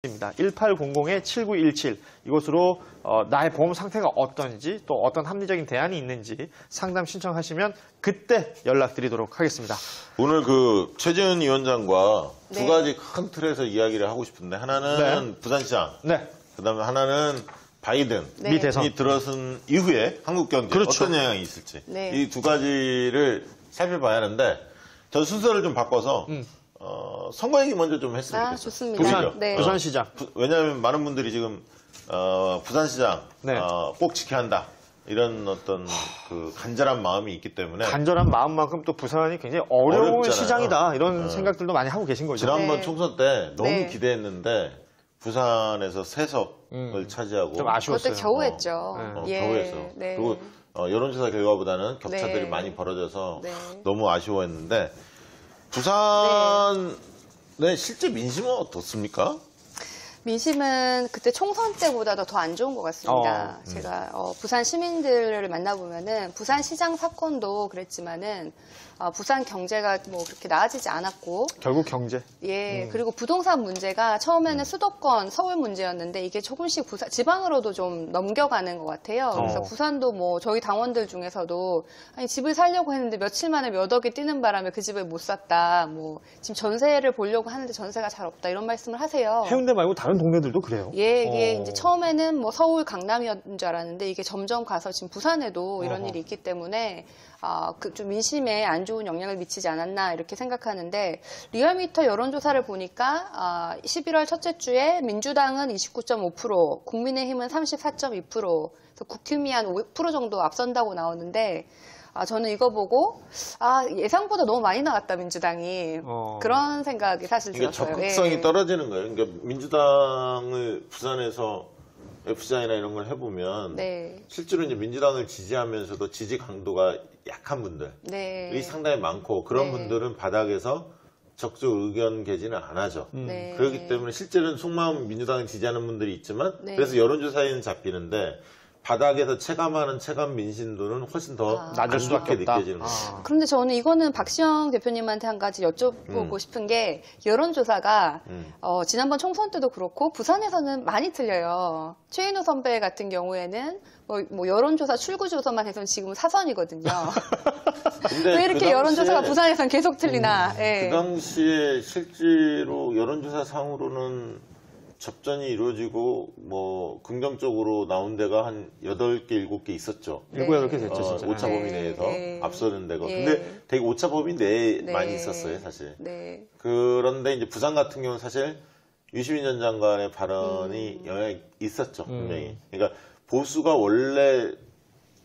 입니다. 1800-7917 이곳으로 나의 보험 상태가 어떤지 또 어떤 합리적인 대안이 있는지 상담 신청하시면 그때 연락드리도록 하겠습니다. 오늘 그 최재훈 위원장과 두 가지 큰 틀에서 이야기를 하고 싶은데 하나는 부산시장, 그다음에 하나는 바이든이 미대선 들어선 이후에 한국 경제에 어떤 영향이 있을지 이 두 가지를 살펴봐야 하는데 전 순서를 좀 바꿔서 선거 얘기 먼저 좀 했으면 좋겠어요. 좋습니다. 부산시장. 왜냐하면 많은 분들이 지금 부산시장 꼭 지켜야 한다. 이런 어떤 그 간절한 마음이 있기 때문에 간절한 마음만큼 또 부산이 굉장히 어려운 어렵잖아요. 시장이다. 이런 생각들도 많이 하고 계신 거죠. 지난번 총선 때 너무 기대했는데 부산에서 세석을 차지하고 좀 아쉬웠어요. 그때 겨우 했죠. 겨우 했어. 그리고 여론조사 결과보다는 격차들이 많이 벌어져서 너무 아쉬워했는데 부산의 실제 민심은 어떻습니까? 민심은 그때 총선 때보다도 더 안 좋은 것 같습니다. 제가 부산 시민들을 만나보면은 부산시장 사건도 그랬지만은 부산 경제가 뭐 그렇게 나아지지 않았고 결국 경제. 그리고 부동산 문제가 처음에는 수도권 서울 문제였는데 이게 조금씩 지방으로도 좀 넘겨가는 것 같아요. 그래서 부산도 뭐 저희 당원들 중에서도 아니 집을 살려고 했는데 며칠 만에 몇 억이 뛰는 바람에 그 집을 못 샀다. 뭐 지금 전세를 보려고 하는데 전세가 잘 없다 이런 말씀을 하세요. 해운대 말고 다른 동네들도 그래요. 이게 이제 처음에는 뭐 서울 강남이었는 줄 알았는데 이게 점점 가서 지금 부산에도 이런 일이 있기 때문에 좀 민심에 안 좋은 영향을 미치지 않았나 이렇게 생각하는데 리얼미터 여론조사를 보니까 11월 첫째 주에 민주당은 29.5%, 국민의힘은 34.2%, 그래서 국힘이 한 5% 정도 앞선다고 나오는데 저는 이거 보고 예상보다 너무 많이 나왔다 민주당이 그런 생각이 사실 들었어요. 적극성이 떨어지는 거예요. 그러니까 민주당을 부산에서 FCI나 이런 걸 해보면 실제로 이제 민주당을 지지하면서도 지지 강도가 약한 분들이 상당히 많고 그런 분들은 바닥에서 적극 의견 개진을 안 하죠. 그렇기 때문에 실제로는 속마음 민주당을 지지하는 분들이 있지만 그래서 여론조사에는 잡히는데 바닥에서 체감하는 체감 민심도는 훨씬 더 낮을 수밖에 없다. 느껴지는 거죠. 그런데 저는 이거는 박시영 대표님한테 한 가지 여쭤보고 싶은 게 여론조사가 지난번 총선 때도 그렇고 부산에서는 많이 틀려요. 최인호 선배 같은 경우에는 뭐 여론조사 출구조사만 해서는 지금 사선이거든요. 왜 이렇게 여론조사가 부산에서는 계속 틀리나. 그 당시에 실제로 여론조사 상으로는 접전이 이루어지고 뭐 긍정적으로 나온 데가 한 8개, 7개 있었죠. 7, 8개 됐죠, 진짜. 오차 범위 내에서 앞서는 데가. 근데 되게 오차 범위 내에 많이 있었어요, 사실. 그런데 이제 부산 같은 경우는 사실 유시민 전 장관의 발언이 영향이 있었죠, 분명히. 그러니까 보수가 원래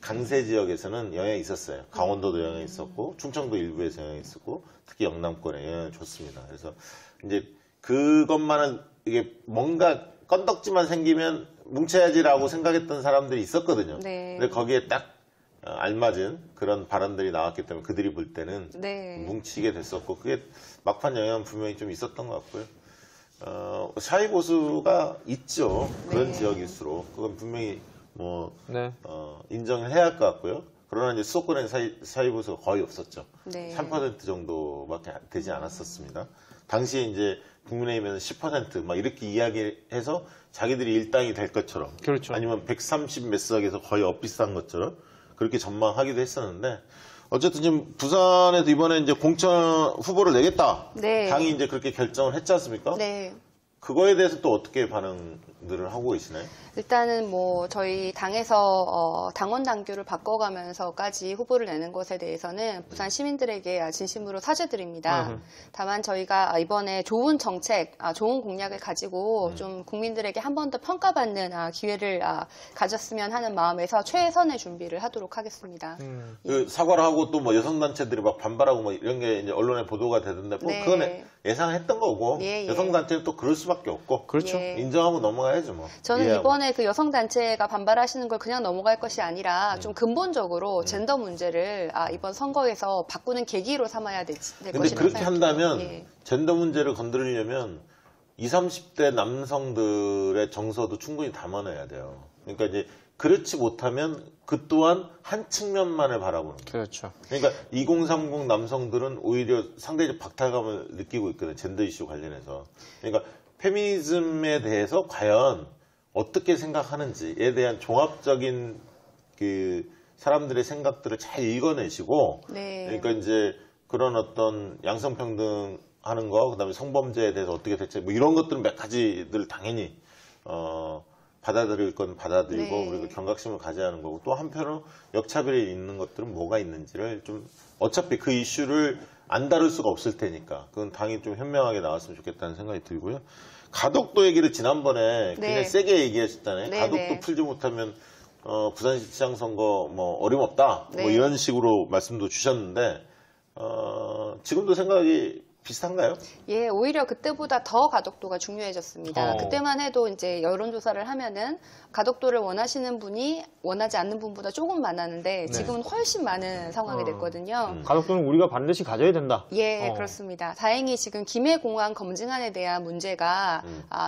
강세 지역에서는 영향이 있었어요. 강원도도 영향이 있었고, 충청도 일부에서 영향이 있었고, 특히 영남권에 영향을 줬습니다. 그래서 이제 그것만은 이게 뭔가 건덕지만 생기면 뭉쳐야지라고 생각했던 사람들이 있었거든요. 근데 거기에 딱 알맞은 그런 발언들이 나왔기 때문에 그들이 볼 때는 뭉치게 됐었고 그게 막판 영향은 분명히 좀 있었던 것 같고요. 샤이 보수가 있죠. 그런 지역일수록 그건 분명히 뭐 인정을 해야 할 것 같고요. 그러나 이제 수도권에 샤이 보수가 거의 없었죠. 3% 정도밖에 되지 않았었습니다. 당시에 이제 국민의힘에는 10% 막 이렇게 이야기해서 자기들이 일당이 될 것처럼 아니면 130 몇 석에서 거의 엇비슷한 것처럼 그렇게 전망하기도 했었는데 어쨌든 지금 부산에도 이번에 이제 공천 후보를 내겠다. 당이 이제 그렇게 결정을 했지 않습니까? 그거에 대해서 또 어떻게 반응들을 하고 계시나요? 일단은 뭐 저희 당에서 당원 당규를 바꿔가면서까지 후보를 내는 것에 대해서는 부산 시민들에게 진심으로 사죄드립니다. 다만 저희가 이번에 좋은 정책, 좋은 공약을 가지고 좀 국민들에게 한 번 더 평가받는 기회를 가졌으면 하는 마음에서 최선의 준비를 하도록 하겠습니다. 그 사과를 하고 또 뭐 여성단체들이 막 반발하고 뭐 이런 게 이제 언론에 보도가 되던데 뭐 그건 예상했던 거고 여성단체는 또 그럴 수밖에 없고 인정하고 넘어가야죠 뭐. 저는 이번에 그 여성단체가 반발하시는 걸 그냥 넘어갈 것이 아니라 좀 근본적으로 젠더 문제를 이번 선거에서 바꾸는 계기로 삼아야 될 것이라고 근데 그렇게 생각해요. 한다면 젠더 문제를 건드리려면 20, 30대 남성들의 정서도 충분히 담아내야 돼요. 그러니까 이제 그렇지 못하면 그 또한 한 측면만을 바라보는 거예요. 그러니까 2030 남성들은 오히려 상대적 박탈감을 느끼고 있거든요. 젠더 이슈 관련해서. 그러니까 페미니즘에 대해서 과연 어떻게 생각하는지에 대한 종합적인 그 사람들의 생각들을 잘 읽어내시고, 네. 그러니까 이제 그런 어떤 양성평등 하는 거, 그다음에 성범죄에 대해서 어떻게 대책, 뭐 이런 것들은 몇 가지들 당연히 받아들일 건 받아들이고, 네. 그리고 경각심을 가져야 하는 거고, 또 한편으로 역차별이 있는 것들은 뭐가 있는지를 좀, 어차피 그 이슈를 안 다룰 수가 없을 테니까 그건 당연히 좀 현명하게 나왔으면 좋겠다는 생각이 들고요. 가덕도 얘기를 지난번에 네. 굉장히 세게 얘기하셨잖아요. 네, 가덕도 네. 풀지 못하면 부산시장 선거 뭐 어림없다, 네. 뭐 이런 식으로 말씀도 주셨는데 지금도 생각이 비슷한가요? 예, 오히려 그때보다 더 가덕도가 중요해졌습니다. 어. 그때만 해도 이제 여론조사를 하면은 가덕도를 원하시는 분이 원하지 않는 분보다 조금 많았는데 지금은 훨씬 많은 상황이 됐거든요. 가덕도는 우리가 반드시 가져야 된다. 예, 그렇습니다. 다행히 지금 김해공항 검증안에 대한 문제가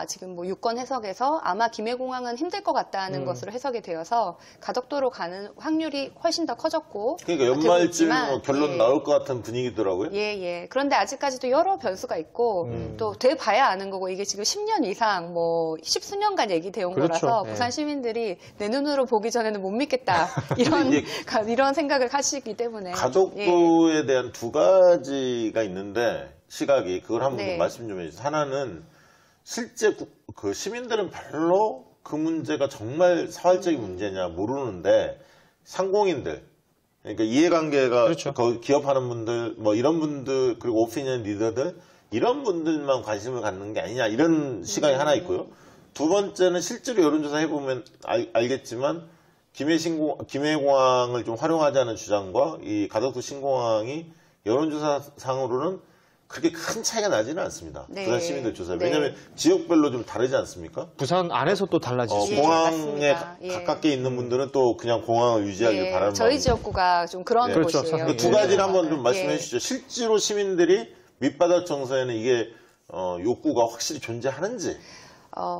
지금 뭐 유권 해석에서 아마 김해공항은 힘들 것 같다는 것으로 해석이 되어서 가덕도로 가는 확률이 훨씬 더 커졌고 그러니까 되고 연말쯤 있지만, 뭐 결론 예. 나올 것 같은 분위기더라고요. 예, 예. 그런데 아직까지도 여러 변수가 있고 또 돼봐야 아는 거고 이게 지금 10년 이상 뭐 10수년간 얘기되어 온 그렇죠. 거라서 예. 부산 시민들이 내 눈으로 보기 전에는 못 믿겠다 이런 이게 이런 생각을 하시기 때문에 가덕도에 예. 대한 두 가지가 있는데 시각이 그걸 한번 네. 좀 말씀 좀 해주세요. 하나는 실제 그 시민들은 별로 그 문제가 정말 사활적인 문제냐 모르는데 상공인들, 그러니까 이해관계가 그렇죠. 거기 기업하는 분들 뭐 이런 분들, 그리고 오피니언 리더들 이런 분들만 관심을 갖는 게 아니냐 이런 시각이 하나 있고요. 두 번째는 실제로 여론조사 해보면 알겠지만 김해공항을 좀 활용하자는 주장과 이 가덕도 신공항이 여론조사상으로는 그렇게 큰 차이가 나지는 않습니다. 네. 부산 시민들 조사에. 네. 왜냐하면 지역별로 좀 다르지 않습니까? 부산 안에서 또 달라질 수 예, 있죠. 공항에 맞습니다. 예. 가깝게 있는 분들은 또 그냥 공항을 유지하길 예, 바라는 저희 마음이죠. 지역구가 좀 그런 그렇죠. 곳이에요. 그 두 가지를 한번 좀 말씀해 예. 주시죠. 실제로 시민들이 밑바닥 정서에는 이게 욕구가 확실히 존재하는지.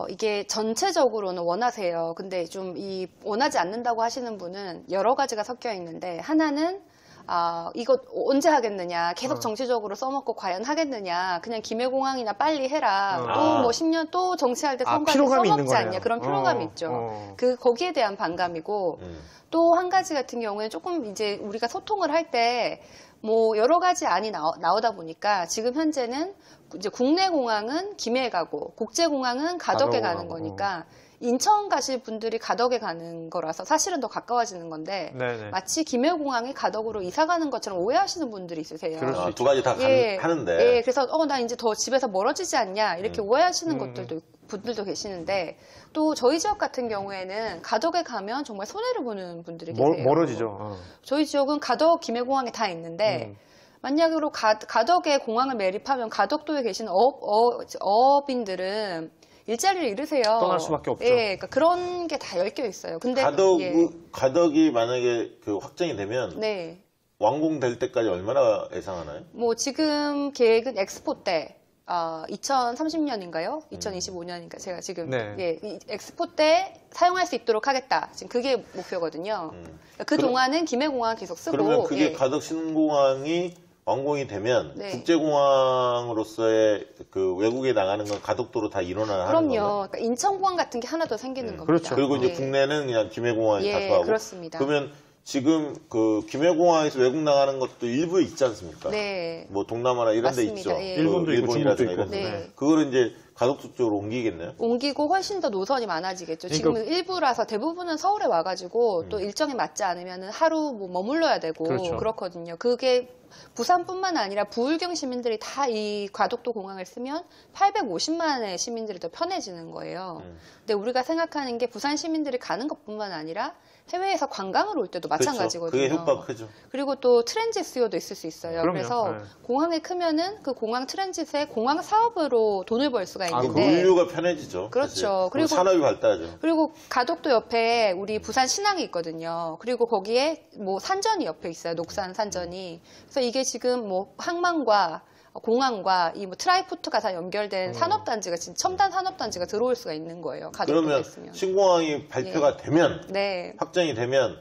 이게 전체적으로는 원하세요. 근데 좀 원하지 않는다고 하시는 분은 여러 가지가 섞여 있는데 하나는 이거 언제 하겠느냐, 계속 정치적으로 써먹고 과연 하겠느냐, 그냥 김해공항이나 빨리 해라, 또 뭐 10년 또 정치할 때 선거할 때 피로감이 있는 써먹지 않냐, 거네요. 그런 피로감이 있죠. 거기에 대한 반감이고, 또 한 가지 같은 경우에는 조금 이제 우리가 소통을 할 때 뭐 여러 가지 안이 나오다 보니까 지금 현재는 이제 국내 공항은 김해에 가고 국제 공항은 가덕에 가는 거니까 인천 가실 분들이 가덕에 가는 거라서 사실은 더 가까워지는 건데 네네. 마치 김해공항이 가덕으로 이사 가는 것처럼 오해하시는 분들이 있으세요. 그럴 수 두 가지 다 하는데. 예, 그래서 나 이제 더 집에서 멀어지지 않냐 이렇게 오해하시는 분들도 계시는데 또 저희 지역 같은 경우에는 가덕에 가면 정말 손해를 보는 분들이 계세요. 멀어지죠. 저희 지역은 가덕 김해공항에 다 있는데 만약으로 가덕에 공항을 매립하면 가덕도에 계신 어업인들은 일자리를 잃으세요. 떠날 수밖에 없죠. 예, 그러니까 그런 게 다 엮여 있어요. 근데 가덕이 만약에 그 확정이 되면 네. 완공될 때까지 얼마나 예상하나요? 뭐 지금 계획은 엑스포 때 2030년인가요? 2025년인가 제가 지금 네. 이 엑스포 때 사용할 수 있도록 하겠다. 지금 그게 목표거든요. 그 동안은 김해공항 계속 쓰고. 그러면 그게 가덕 신공항이 완공이 되면 네. 국제공항으로서의 그 외국에 나가는 건 가덕도로 다 일어나는 그럼요. 건가요? 그러니까 인천공항 같은 게 하나 더 생기는 겁니다. 그렇죠. 그리고 이제 예. 국내는 그냥 김해공항이 예, 가까하고. 그렇습니다. 그러면 지금 그 김해공항에서 외국 나가는 것도 일부 있지 않습니까? 네. 뭐 동남아나 이런 데 맞습니다. 있죠. 예. 일본도 있고 일본이라든가 중국도 이런 있고. 데. 네. 그거를 이제 가덕도 쪽으로 옮기겠네요. 옮기고 훨씬 더 노선이 많아지겠죠. 그러니까 지금은 일부라서 대부분은 서울에 와가지고 또 일정에 맞지 않으면 하루 뭐 머물러야 되고 그렇죠. 그렇거든요. 그게 부산뿐만 아니라 부울경 시민들이 다 이 가덕도 공항을 쓰면 850만의 시민들이 더 편해지는 거예요. 근데 우리가 생각하는 게 부산 시민들이 가는 것뿐만 아니라 해외에서 관광을 올 때도 마찬가지거든요. 그게 효과가 크죠. 그리고 또 트랜짓 수요도 있을 수 있어요. 그럼요. 그래서 네. 공항이 크면은 그 공항 트랜짓에 공항 사업으로 돈을 벌 수가 그 있는데 물류가 편해지죠. 그렇죠. 사실. 그리고 산업이 발달하죠. 그리고 가덕도 옆에 우리 부산 신항이 있거든요. 그리고 거기에 뭐 산전이 옆에 있어요. 녹산 산전이. 그래서 이게 지금 뭐 항만과 공항과 이 뭐 트라이포트가 다 연결된 산업단지가 진짜 첨단 산업단지가 들어올 수가 있는 거예요. 가덕도가 그러면 있으면. 신공항이 발표가 되면 네. 확정이 되면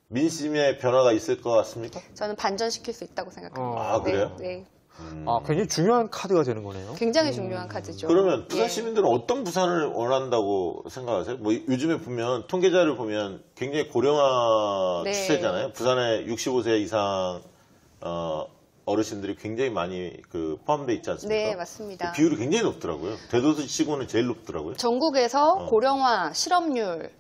민심의 변화가 있을 것 같습니까? 저는 반전시킬 수 있다고 생각합니다. 아, 그래요? 네. 네. 굉장히 중요한 카드가 되는 거네요. 굉장히 중요한 카드죠. 그러면 부산 예. 시민들은 어떤 부산을 원한다고 생각하세요? 뭐 요즘에 보면 통계자를 보면 굉장히 고령화 네. 추세잖아요. 부산에 65세 이상 어르신들이 굉장히 많이 포함되어 있지 않습니까? 네, 맞습니다. 그 비율이 굉장히 높더라고요. 대도시치고는 제일 높더라고요. 전국에서 고령화, 실업률,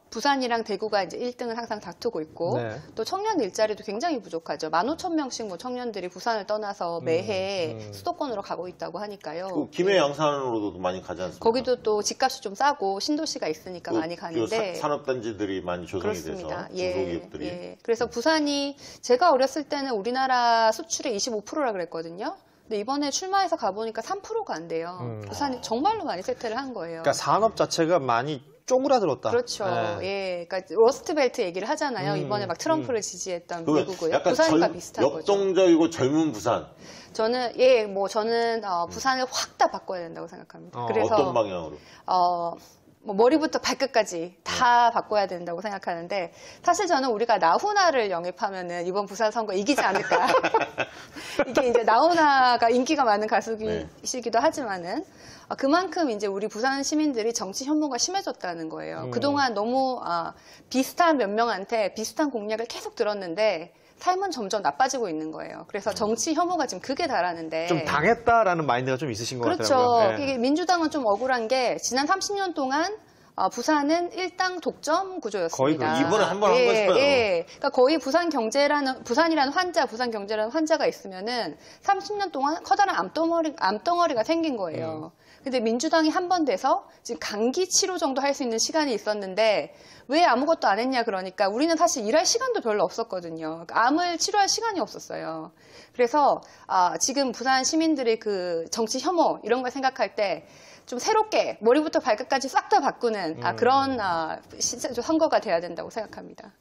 부산이랑 대구가 이제 1등을 항상 다투고 있고, 네. 또 청년 일자리도 굉장히 부족하죠. 15,000명씩 뭐 청년들이 부산을 떠나서 매해 수도권으로 가고 있다고 하니까요. 그 김해 양산으로도 많이 가지 않습니까? 거기도 또 집값이 좀 싸고 신도시가 있으니까 많이 가는데. 산업단지들이 많이 조성이 그렇습니다. 돼서 중소기업들이. 예. 그래서 부산이 제가 어렸을 때는 우리나라 수출의 25%라 그랬거든요. 근데 이번에 출마해서 가보니까 3%가 안 돼요. 부산이 정말로 많이 쇠퇴를 한 거예요. 그러니까 산업 자체가 많이 쪼그라들었다. 그렇죠. 예. 그러니까 러스트벨트 얘기를 하잖아요. 이번에 막 트럼프를 지지했던 미국을. 약간 부산과 비슷한 거죠. 역동적이고 젊은 부산. 저는 부산을 확 다 바꿔야 된다고 생각합니다. 그래서 어떤 방향으로? 뭐 머리부터 발끝까지 다 바꿔야 된다고 생각하는데, 사실 저는 우리가 나훈아를 영입하면은 이번 부산 선거 이기지 않을까. 이게 이제 나훈아가 인기가 많은 가수이시기도 하지만은, 그만큼 이제 우리 부산 시민들이 정치 혐오가 심해졌다는 거예요. 그동안 너무 비슷한 몇 명한테 비슷한 공약을 계속 들었는데 삶은 점점 나빠지고 있는 거예요. 그래서 정치 혐오가 지금 극에 달하는데, 좀 당했다라는 마인드가 좀 있으신 것 그렇죠. 같더라고요. 네. 이게 민주당은 좀 억울한 게 지난 30년 동안 부산은 일당 독점 구조였습니다. 거의 이번에 한 번 한 거였어요. 예. 그러니까 거의 부산 경제라는 환자가 있으면은 30년 동안 커다란 암덩어리가 생긴 거예요. 근데 민주당이 한 번 돼서 지금 감기 치료 정도 할 수 있는 시간이 있었는데 왜 아무것도 안 했냐 그러니까 우리는 사실 일할 시간도 별로 없었거든요. 그러니까 암을 치료할 시간이 없었어요. 그래서 지금 부산 시민들이 그 정치 혐오 이런 걸 생각할 때 좀 새롭게 머리부터 발끝까지 싹 다 바꾸는 그런 선거가 돼야 된다고 생각합니다.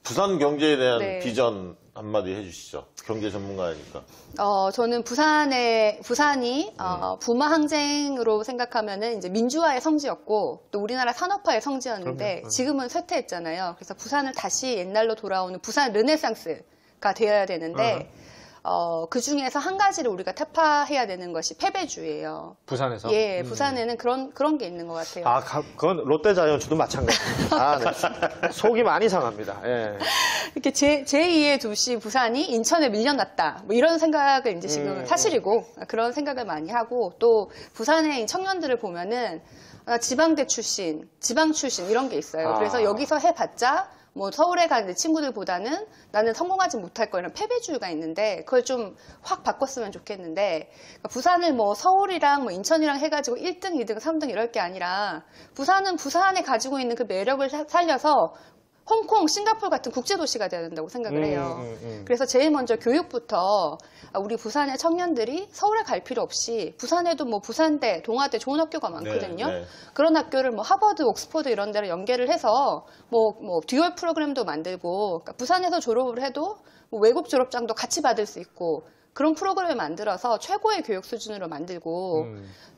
부산 경제에 대한 네. 비전 한마디 해주시죠. 경제 전문가니까. 저는 부산이 부마항쟁으로 생각하면은 이제 민주화의 성지였고 또 우리나라 산업화의 성지였는데 지금은 쇠퇴했잖아요. 그래서 부산을 다시 옛날로 돌아오는 부산 르네상스가 되어야 되는데 그 중에서 한 가지를 우리가 타파해야 되는 것이 패배주의예요. 부산에서? 예, 부산에는 그런 게 있는 것 같아요. 그건 롯데자이언츠도 마찬가지입니다. 네. 속이 많이 상합니다. 예. 이렇게 제2의 도시 부산이 인천에 밀려났다. 뭐 이런 생각을 이제 지금 사실이고 그런 생각을 많이 하고 또 부산의 청년들을 보면은 지방대 출신, 지방 출신 이런 게 있어요. 그래서 여기서 해봤자 뭐 서울에 가는 친구들보다는 나는 성공하지 못할 거 이런 패배주의가 있는데 그걸 좀 확 바꿨으면 좋겠는데 그러니까 부산을 뭐 서울이랑 뭐 인천이랑 해가지고 1등, 2등, 3등 이럴 게 아니라 부산은 부산에 가지고 있는 그 매력을 살려서 홍콩, 싱가포르 같은 국제도시가 돼야 된다고 생각을 해요. 그래서 제일 먼저 교육부터 우리 부산의 청년들이 서울에 갈 필요 없이 부산에도 뭐 부산대, 동아대 좋은 학교가 많거든요. 네. 그런 학교를 뭐 하버드, 옥스퍼드 이런 데로 연계를 해서 뭐 듀얼 프로그램도 만들고 그러니까 부산에서 졸업을 해도 뭐 외국 졸업장도 같이 받을 수 있고 그런 프로그램을 만들어서 최고의 교육 수준으로 만들고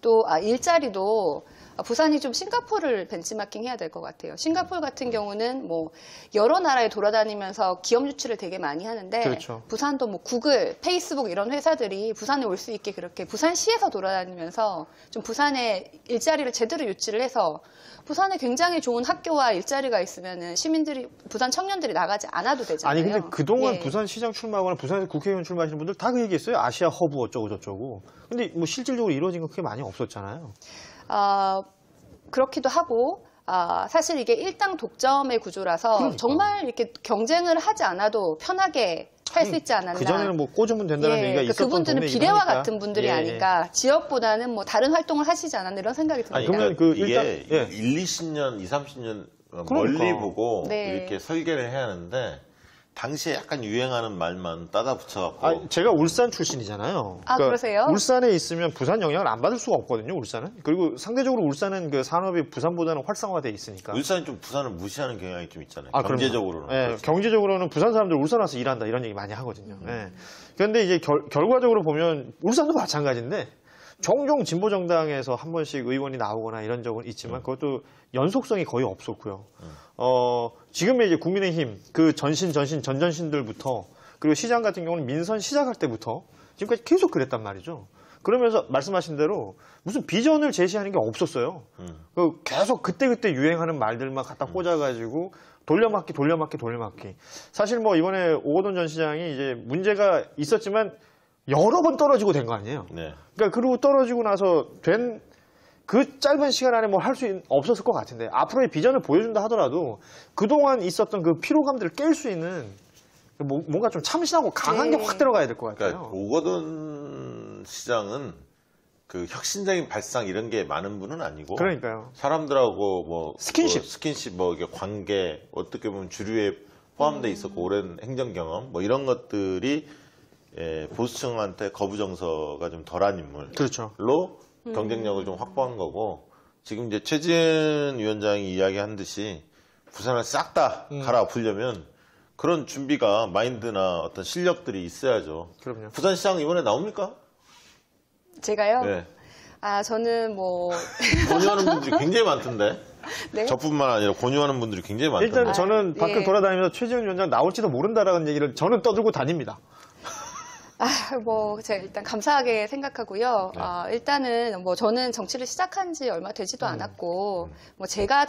또 일자리도 부산이 좀 싱가포르를 벤치마킹 해야 될 것 같아요. 싱가포르 같은 경우는 뭐 여러 나라에 돌아다니면서 기업 유치를 되게 많이 하는데 그렇죠. 부산도 뭐 구글, 페이스북 이런 회사들이 부산에 올 수 있게 그렇게 부산시에서 돌아다니면서 좀 부산에 일자리를 제대로 유치를 해서 부산에 굉장히 좋은 학교와 일자리가 있으면은 시민들이 부산 청년들이 나가지 않아도 되잖아요. 아니 근데 그동안 예. 부산시장 출마하거나 부산에서 국회의원 출마하시는 분들 다 그 얘기했어요. 아시아 허브 어쩌고 저쩌고. 근데 뭐 실질적으로 이루어진 건 그게 많이 없었잖아요. 그렇기도 하고 사실 이게 일당 독점의 구조라서 그러니까. 정말 이렇게 경쟁을 하지 않아도 편하게 할 수 있지 않았나. 그전에는 뭐 꽂으면 된다는 얘기가 있었던 그분들은 동네이기도 비례와 하니까. 같은 분들이 예, 아닐까. 지역보다는 뭐 다른 활동을 하시지 않았나 이런 생각이 듭니다. 아니, 그러면 그 일단 이게 1, 20년, 2, 30년 멀리 그러니까. 보고 네. 이렇게 설계를 해야 하는데 당시에 약간 유행하는 말만 따다 붙여갖고 제가 울산 출신이잖아요. 그러세요? 울산에 있으면 부산 영향을 안 받을 수가 없거든요. 울산은. 그리고 상대적으로 울산은 그 산업이 부산보다는 활성화돼 있으니까. 울산이 좀 부산을 무시하는 경향이 좀 있잖아요. 그럼요. 경제적으로는. 예, 그렇죠. 경제적으로는 부산 사람들 울산 와서 일한다 이런 얘기 많이 하거든요. 예. 그런데 이제 결과적으로 보면 울산도 마찬가지인데 종종 진보 정당에서 한 번씩 의원이 나오거나 이런 적은 있지만 그것도 연속성이 거의 없었고요. 지금의 이제 국민의힘 그 전신들부터 그리고 시장 같은 경우는 민선 시작할 때부터 지금까지 계속 그랬단 말이죠. 그러면서 말씀하신 대로 무슨 비전을 제시하는 게 없었어요. 계속 그때그때 유행하는 말들만 갖다 꽂아가지고 돌려막기. 사실 뭐 이번에 오거돈 전 시장이 이제 문제가 있었지만 여러 번 떨어지고 된 거 아니에요. 네. 그러니까 그리고 떨어지고 나서 된 그 짧은 시간 안에 뭘 할 수 없었을 것 같은데 앞으로의 비전을 보여준다 하더라도 그동안 있었던 그 피로감들을 깰 수 있는 뭔가 좀 참신하고 강한 게 확 들어가야 될 것 같아요. 그러니까 오거돈 시장은 그 혁신적인 발상 이런 게 많은 분은 아니고 그러니까요. 사람들하고 뭐 스킨십 뭐 이게 관계 어떻게 보면 주류에 포함돼 있었고 오랜 행정 경험 뭐 이런 것들이 보수층한테 거부 정서가 좀 덜한 인물로 그렇죠. 경쟁력을 좀 확보한 거고 지금 이제 최지은 위원장이 이야기한 듯이 부산을 싹 다 갈아엎으려면 그런 준비가 마인드나 어떤 실력들이 있어야죠. 그럼요. 부산시장 이번에 나옵니까? 제가요? 네. 저는 뭐 권유하는 분들이 굉장히 많던데. 네? 저뿐만 아니라 권유하는 분들이 굉장히 많던데. 일단 저는 밖을 예. 돌아다니면서 최지은 위원장 나올지도 모른다라는 얘기를 저는 떠들고 다닙니다. 뭐 제가 일단 감사하게 생각하고요. 네. 일단은 뭐 저는 정치를 시작한 지 얼마 되지도 않았고 뭐 제가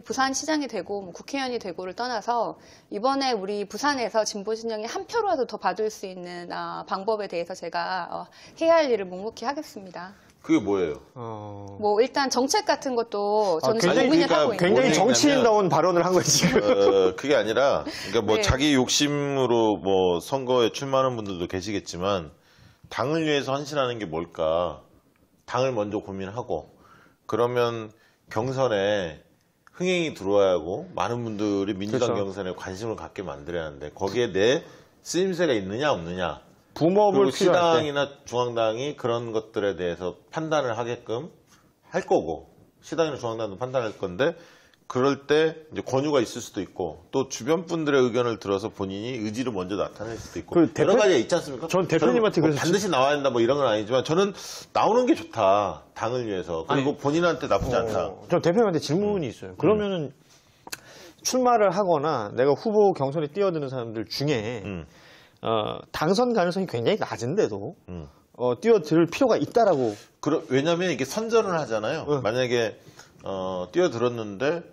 부산시장이 되고 뭐 국회의원이 되고를 떠나서 이번에 우리 부산에서 진보 진영이 한 표라도 더 받을 수 있는 방법에 대해서 제가 해야 할 일을 묵묵히 하겠습니다. 그게 뭐예요? 뭐 일단 정책 같은 것도 저는 지금 굉장히, 고민을 하고 있는 굉장히 뭐냐면- 정치인다운 발언을 한 거지 지금. 그게 아니라, 그러니까 뭐 네. 자기 욕심으로 뭐 선거에 출마하는 분들도 계시겠지만, 당을 위해서 헌신하는 게 뭘까? 당을 먼저 고민하고, 그러면 경선에 흥행이 들어와야 하고, 많은 분들이 민주당 그렇죠. 경선에 관심을 갖게 만들어야 하는데, 거기에 내 쓰임새가 있느냐, 없느냐. 붐업을 그리고 필요할 때. 시당이나 중앙당이 그런 것들에 대해서 판단을 하게끔 할 거고 시당이나 중앙당도 판단할 건데 그럴 때 이제 권유가 있을 수도 있고 또 주변 분들의 의견을 들어서 본인이 의지를 먼저 나타낼 수도 있고 그 여러 가지가 있지 않습니까? 전 대표님한테 저는 뭐 그래서 반드시 나와야 된다 뭐 이런 건 아니지만 저는 나오는 게 좋다 당을 위해서 그리고 본인한테 나쁘지 않다. 저 대표님한테 질문이 있어요. 그러면은 출마를 하거나 내가 후보 경선에 뛰어드는 사람들 중에 당선 가능성이 굉장히 낮은데도 뛰어들 필요가 있다라고. 왜냐하면 이게 선전을 하잖아요. 만약에 뛰어들었는데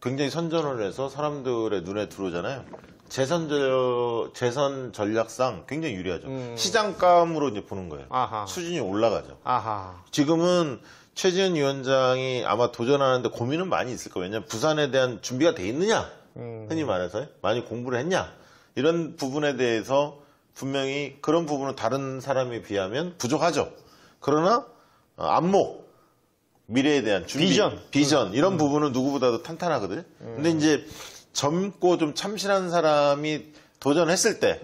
굉장히 선전을 해서 사람들의 눈에 들어오잖아요. 재선 전략상 굉장히 유리하죠. 시장감으로 이제 보는 거예요. 아하. 수준이 올라가죠. 아하. 지금은 최지은 위원장이 아마 도전하는데 고민은 많이 있을 거예요. 왜냐하면 부산에 대한 준비가 돼 있느냐? 흔히 말해서 많이 공부를 했냐? 이런 부분에 대해서 분명히 그런 부분은 다른 사람에 비하면 부족하죠. 그러나 안목, 미래에 대한 준비, 비전 이런 부분은 누구보다도 탄탄하거든요. 근데 이제 젊고 좀 참신한 사람이 도전했을 때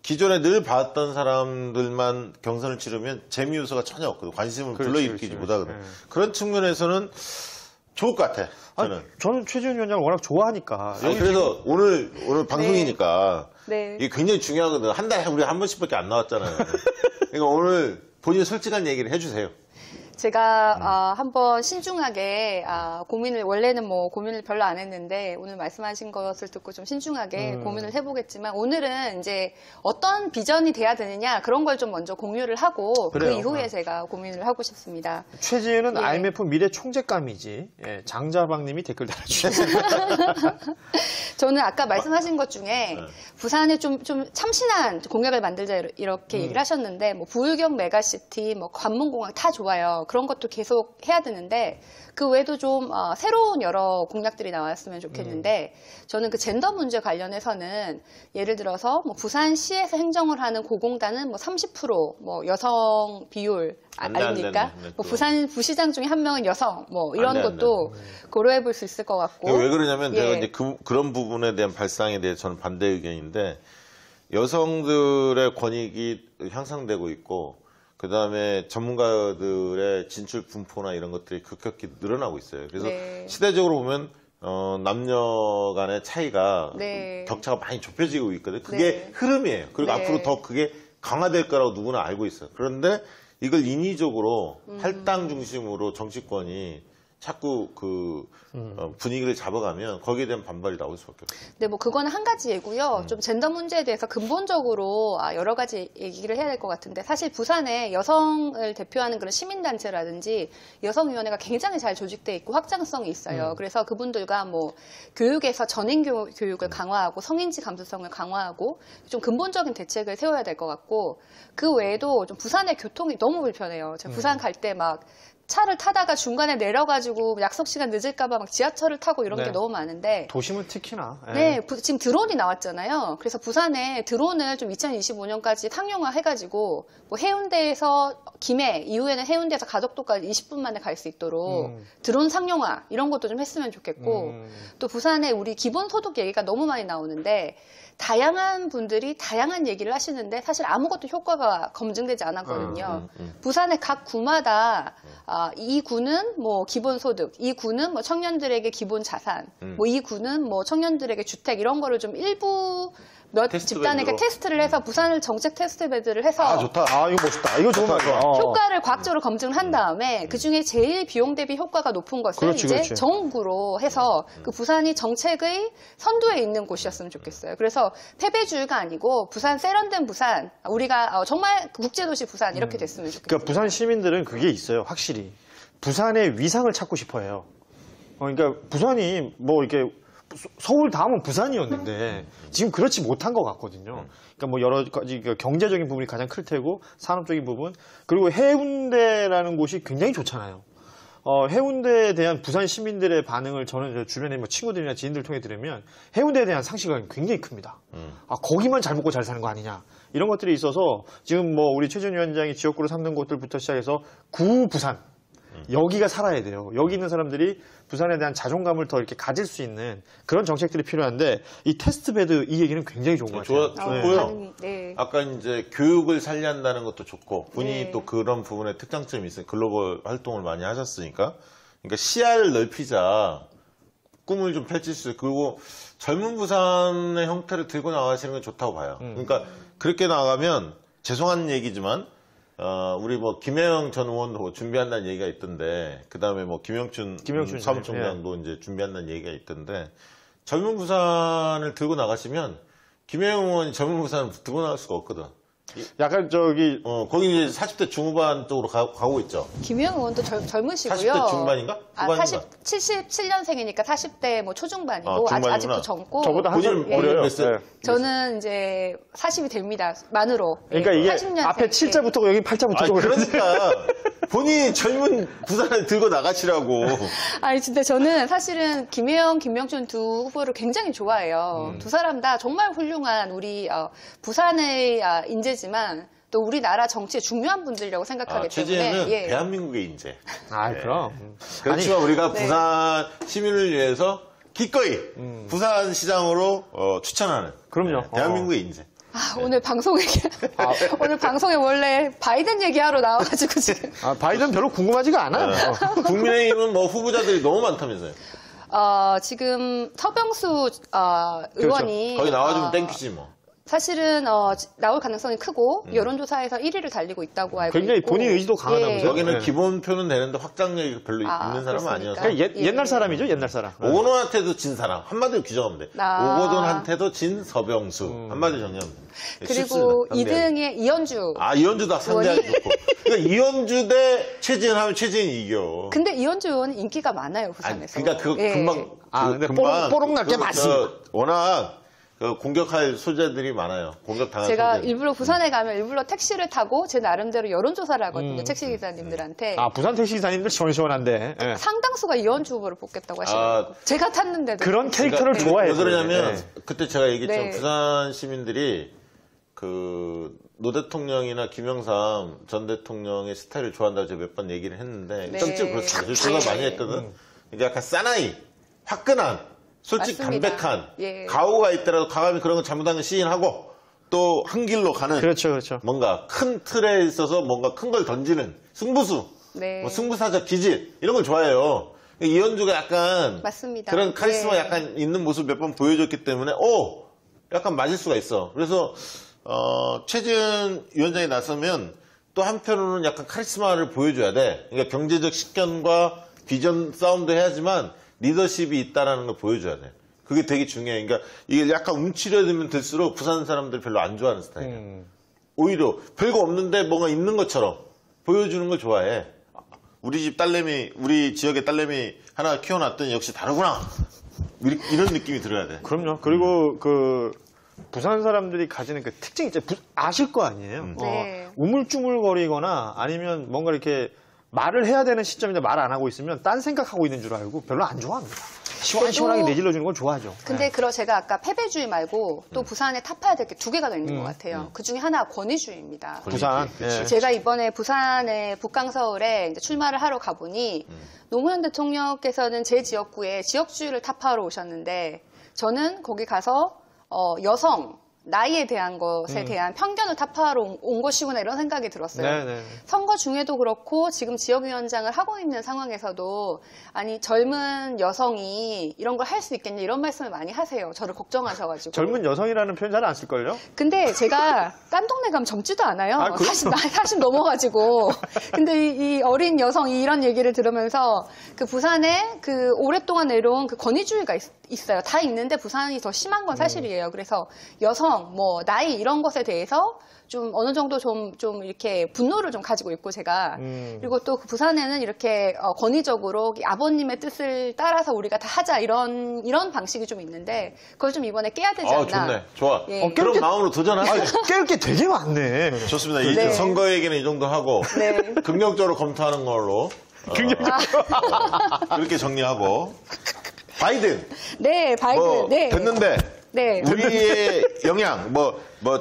기존에 늘 봐왔던 사람들만 경선을 치르면 재미 요소가 전혀 없거든. 관심을 불러일으키지 못하거든. 그런 측면에서는 좋을 것 같아. 저는 최지은 위원장을 워낙 좋아하니까. 그래서 오늘 방송이니까 네. 이게 굉장히 중요하거든. 한 달에 우리 한 번씩밖에 안 나왔잖아요. 그러니까 오늘 본인 솔직한 얘기를 해주세요. 제가 한번 신중하게 원래는 뭐 고민을 별로 안 했는데 오늘 말씀하신 것을 듣고 좀 신중하게 고민을 해보겠지만 오늘은 이제 어떤 비전이 돼야 되느냐 그런 걸 좀 먼저 공유를 하고 그래요. 그 이후에 제가 고민을 하고 싶습니다. 최지은은 예. IMF 미래 총재감이지. 예, 장자방님이 댓글 달아주셨습니다. 저는 아까 말씀하신 것 중에 부산에 좀 참신한 공약을 만들자 이렇게 얘기를 하셨는데 뭐 부울경 메가시티, 뭐 관문공항 다 좋아요. 그런 것도 계속 해야 되는데 그 외에도 좀 새로운 여러 공약들이 나왔으면 좋겠는데 저는 그 젠더 문제 관련해서는 예를 들어서 뭐 부산시에서 행정을 하는 고공단은 뭐 30%뭐 여성 비율 안 돼, 아닙니까? 안 돼. 뭐 부산 부시장 중에 한 명은 여성 뭐 이런 안 돼, 안 것도 고려해 볼 수 있을 것 같고. 왜 그러냐면 예. 제가 이제 그런 부분에 대한 발상에 대해 저는 반대 의견인데 여성들의 권익이 향상되고 있고 그 다음에 전문가들의 진출 분포나 이런 것들이 급격히 늘어나고 있어요. 그래서 네. 시대적으로 보면 남녀 간의 차이가 네. 격차가 많이 좁혀지고 있거든요. 그게 네. 흐름이에요. 그리고 네. 앞으로 더 그게 강화될 거라고 누구나 알고 있어요. 그런데 이걸 인위적으로 할당 중심으로 정치권이 자꾸 분위기를 잡아가면 거기에 대한 반발이 나올 수밖에 없어요. 네, 뭐 그거는 한 가지 예고요. 좀 젠더 문제에 대해서 근본적으로 여러 가지 얘기를 해야 될 것 같은데 사실 부산에 여성을 대표하는 그런 시민단체라든지 여성위원회가 굉장히 잘 조직돼 있고 확장성이 있어요. 그래서 그분들과 뭐 교육에서 전인 교육을 강화하고 성인지 감수성을 강화하고 좀 근본적인 대책을 세워야 될 것 같고 그 외에도 좀 부산의 교통이 너무 불편해요. 제가 부산 갈 때 막 차를 타다가 중간에 내려가지고 약속 시간 늦을까봐 막 지하철을 타고 이런 네. 게 너무 많은데 도심은 특히나. 예. 네, 지금 드론이 나왔잖아요. 그래서 부산에 드론을 좀 2025년까지 상용화 해가지고 뭐 해운대에서 김해 이후에는 해운대에서 가덕도까지 20분 만에 갈 수 있도록 드론 상용화 이런 것도 좀 했으면 좋겠고 또 부산에 우리 기본소득 얘기가 너무 많이 나오는데 다양한 분들이 다양한 얘기를 하시는데 사실 아무것도 효과가 검증되지 않았거든요. 부산의 각 구마다 이 구는 뭐 기본소득, 이 구는 뭐 청년들에게 기본 자산, 뭐 이 구는 뭐 청년들에게 주택 이런 거를 좀 일부 몇 테스트 집단에게 베드로. 테스트를 해서 부산을 정책 테스트 베드를 해서 아, 좋다. 아, 이거 멋있다. 이거 좋은 거야. 효과를 과학적으로 검증을 한 다음에 그 중에 제일 비용 대비 효과가 높은 것을 그렇지, 이제 그렇지. 전국으로 해서 그 부산이 정책의 선두에 있는 곳이었으면 좋겠어요. 그래서 패배주의가 아니고 부산 세련된 부산, 우리가 정말 국제도시 부산 이렇게 됐으면 좋겠어요. 그러니까 부산 시민들은 그게 있어요. 확실히. 부산의 위상을 찾고 싶어 해요. 그러니까 부산이 뭐 이렇게 서울 다음은 부산이었는데 지금 그렇지 못한 것 같거든요. 그러니까 뭐 여러 가지 경제적인 부분이 가장 클 테고 산업적인 부분 그리고 해운대라는 곳이 굉장히 좋잖아요. 해운대에 대한 부산 시민들의 반응을 저는 저 주변에 뭐 친구들이나 지인들 통해 들으면 해운대에 대한 상실감이 굉장히 큽니다. 아, 거기만 잘 먹고 잘 사는 거 아니냐. 이런 것들이 있어서 지금 뭐 우리 최준 위원장이 지역구로 삼는 곳들부터 시작해서 구부산 여기가 살아야 돼요. 여기 있는 사람들이 부산에 대한 자존감을 더 이렇게 가질 수 있는 그런 정책들이 필요한데 이 테스트베드 이 얘기는 굉장히 좋은 것 같아요. 좋고요. 네. 아까 이제 교육을 살린다는 것도 좋고 본인이 네. 또 그런 부분에 특장점이 있어요. 글로벌 활동을 많이 하셨으니까. 그러니까 시야를 넓히자 꿈을 좀 펼칠 수 있고 그리고 젊은 부산의 형태를 들고 나가시는 건 좋다고 봐요. 그러니까 그렇게 나가면 죄송한 얘기지만 우리 뭐 김혜영 전 의원도 준비한다는 얘기가 있던데 그 다음에 뭐 김영춘 사무총장도 이제 준비한다는 얘기가 있던데 젊은 부산을 들고 나가시면 김혜영 의원이 젊은 부산을 들고 나갈 수가 없거든. 약간 저기 거기 이제 40대 중후반 쪽으로 가고 있죠. 김영 의원도 젊으시고요. 40대 중반인가? 후반인가? 77년생이니까 40대 뭐 초중반이고 중반이구나. 아직도 젊고 저보다 한 살 본인은 어려요. 몇 살? 네. 저는 이제 40이 됩니다. 만으로. 그러니까 이게 80년생. 앞에 7자 붙고 여기 8자 붙고 그러니까 본인이 젊은 부산을 들고 나가시라고. 아니 진짜 저는 사실은 김혜영, 김명춘 두 후보를 굉장히 좋아해요. 두 사람 다 정말 훌륭한 우리 부산의 인재지만 또 우리나라 정치에 중요한 분들이라고 생각하기 최재현은 때문에 예. 대한민국의 인재. 아, 그럼. 그렇지만 우리가 네. 부산 시민을 위해서 기꺼이 부산 시장으로 추천하는 그럼요. 대한민국의 인재. 오늘 오늘 방송에 원래 바이든 얘기하러 나와가지고 지금 바이든 별로 궁금하지가 않아요. 국민의힘은 뭐 후보자들이 너무 많다면서요. 지금 서병수 의원이 거기 나와주면 땡큐지 뭐. 사실은 나올 가능성이 크고 여론조사에서 1위를 달리고 있다고 알고 굉장히 있고 본인 의지도 강하다면서요? 여기는 네. 기본표는 되는데 확장력이 별로 있는 사람은 그렇습니까? 아니어서. 그러니까 예. 옛날 사람이죠, 옛날 사람. 오건호한테도 진 사람 한마디로 규정하면 돼. 오거돈한테도 진 서병수 한마디로 정리하면 돼. 그리고 쉽습니다. 2등에 이현주. 이현주도 상대하기 좋고. 그러니까 이현주 대 최지은 하면 최지은이 이겨. 근데 이현주 의원은 인기가 많아요 부산에서. 그러니까 그거 예. 금방 근데 뽀록 날게 많습니다. 워낙 공격할 소재들이 많아요. 공격당할 제가 소재들. 일부러 부산에 가면 일부러 택시를 타고 제 나름대로 여론조사를 하거든요. 택시 기사님들한테. 부산 택시 기사님들 시원시원한데. 예. 상당수가 이현주 후보를 뽑겠다고 하시더라고요. 제가 탔는데도. 그런 캐릭터를 네. 좋아해요. 왜 그러냐면 네. 그때 제가 얘기했지만 네. 부산 시민들이 노 대통령이나 김영삼 전 대통령의 스타일을 좋아한다고 제가 몇 번 얘기를 했는데 네. 실제로 그렇습니다. 제가 많이 했거든. 이게 약간 사나이, 화끈한, 솔직히 맞습니다. 담백한, 예. 가오가 있더라도 과감히 그런 거 잘못한 거 시인하고 또 한 길로 가는 그렇죠, 그렇죠. 뭔가 큰 틀에 있어서 뭔가 큰 걸 던지는 승부수, 네. 뭐 승부사적 기질 이런 걸 좋아해요. 이현주가 약간 맞습니다. 그런 카리스마 네. 약간 있는 모습 몇 번 보여줬기 때문에 약간 맞을 수가 있어. 그래서 최지은 위원장이 나서면 또 한편으로는 약간 카리스마를 보여줘야 돼. 그러니까 경제적 식견과 비전 싸움도 해야지만 리더십이 있다라는 걸 보여줘야 돼. 그게 되게 중요해. 그러니까 이게 약간 움츠려들면 들수록 부산 사람들이 별로 안 좋아하는 스타일이야. 오히려 별거 없는데 뭔가 있는 것처럼 보여주는 걸 좋아해. 우리 집 딸내미, 우리 지역의 딸내미 하나 키워놨더니 역시 다르구나. 이런 느낌이 들어야 돼. 그럼요. 그리고 그 부산 사람들이 가지는 그 특징이 있죠. 아실 거 아니에요. 네. 우물쭈물거리거나 아니면 뭔가 이렇게 말을 해야 되는 시점인데 말 안 하고 있으면 딴 생각하고 있는 줄 알고 별로 안 좋아합니다. 시원시원하게 내질러주는 걸 좋아하죠. 근데 제가 아까 패배주의 말고 또 부산에 타파해야 될 게 두 개가 더 있는 것 같아요. 그 중에 하나가 권위주의입니다. 부산. 그치. 예. 제가 이번에 부산의 북강서울에 이제 출마를 하러 가보니 노무현 대통령께서는 제 지역구에 지역주의를 타파하러 오셨는데 저는 거기 가서 여성, 나이에 대한 것에 대한 편견을 타파하러 온 것이구나 이런 생각이 들었어요. 네네. 선거 중에도 그렇고 지금 지역위원장을 하고 있는 상황에서도 아니 젊은 여성이 이런 걸 할 수 있겠냐 이런 말씀을 많이 하세요. 저를 걱정하셔가지고. 젊은 여성이라는 표현 잘 안 쓸걸요? 근데 제가 딴 동네 가면 젊지도 않아요. 아, 그래요? 40 넘어가지고. 근데 이 어린 여성이 이런 얘기를 들으면서 그 부산에 그 오랫동안 내려온 그 권위주의가 있어요. 다 있는데 부산이 더 심한 건 사실이에요. 그래서 여성, 뭐 나이 이런 것에 대해서 좀 어느 정도 좀 이렇게 분노를 좀 가지고 있고 제가 그리고 또 그 부산에는 이렇게 권위적으로 아버님의 뜻을 따라서 우리가 다 하자 이런 방식이 좀 있는데 그걸 좀 이번에 깨야 되지 않나. 좋네. 좋아. 예. 그런 마음으로 도전하자. 깰 게 되게 많네. 좋습니다. 네. 이제 선거 얘기는 이 정도 하고 네. 긍정적으로 검토하는 걸로 이렇게 정리하고 바이든 네, 바이든. 뭐 네. 됐는데 네. 우리의 영향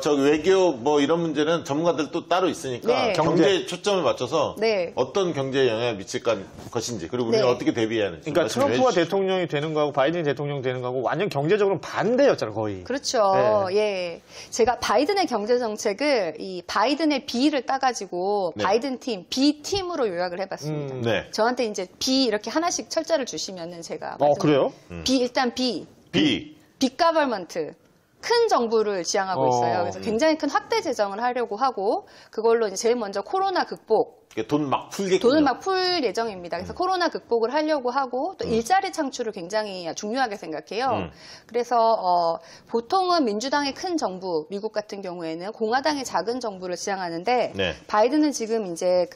저 외교 뭐 이런 문제는 전문가들 또 따로 있으니까 네. 경제에 초점을 맞춰서 네. 어떤 경제에 영향을 미칠 것인지 그리고 우리가 네. 어떻게 대비해야 하는지 그러니까 말씀 좀 트럼프가 해주시죠. 대통령이 되는 거하고 바이든이 대통령 되는 거하고 완전 경제적으로 반대였잖아 거의. 그렇죠. 예. 제가 바이든의 경제 정책을 이 바이든의 B를 따가지고 네. 바이든 팀, B 팀으로 요약을 해봤습니다. 네. 저한테 이제 B 이렇게 하나씩 철자를 주시면은 제가 그래요? 일단 B, B 빅 가버먼트. 큰 정부를 지향하고 있어요. 그래서 굉장히 큰 확대 재정을 하려고 하고 그걸로 이제 제일 먼저 코로나 극복, 돈 막 풀겠군요. 돈을 막 풀 예정입니다. 그래서 코로나 극복을 하려고 하고 또 일자리 창출을 굉장히 중요하게 생각해요. 그래서 보통은 민주당의 큰 정부, 미국 같은 경우에는 공화당의 작은 정부를 지향하는데 네. 바이든은 지금 이제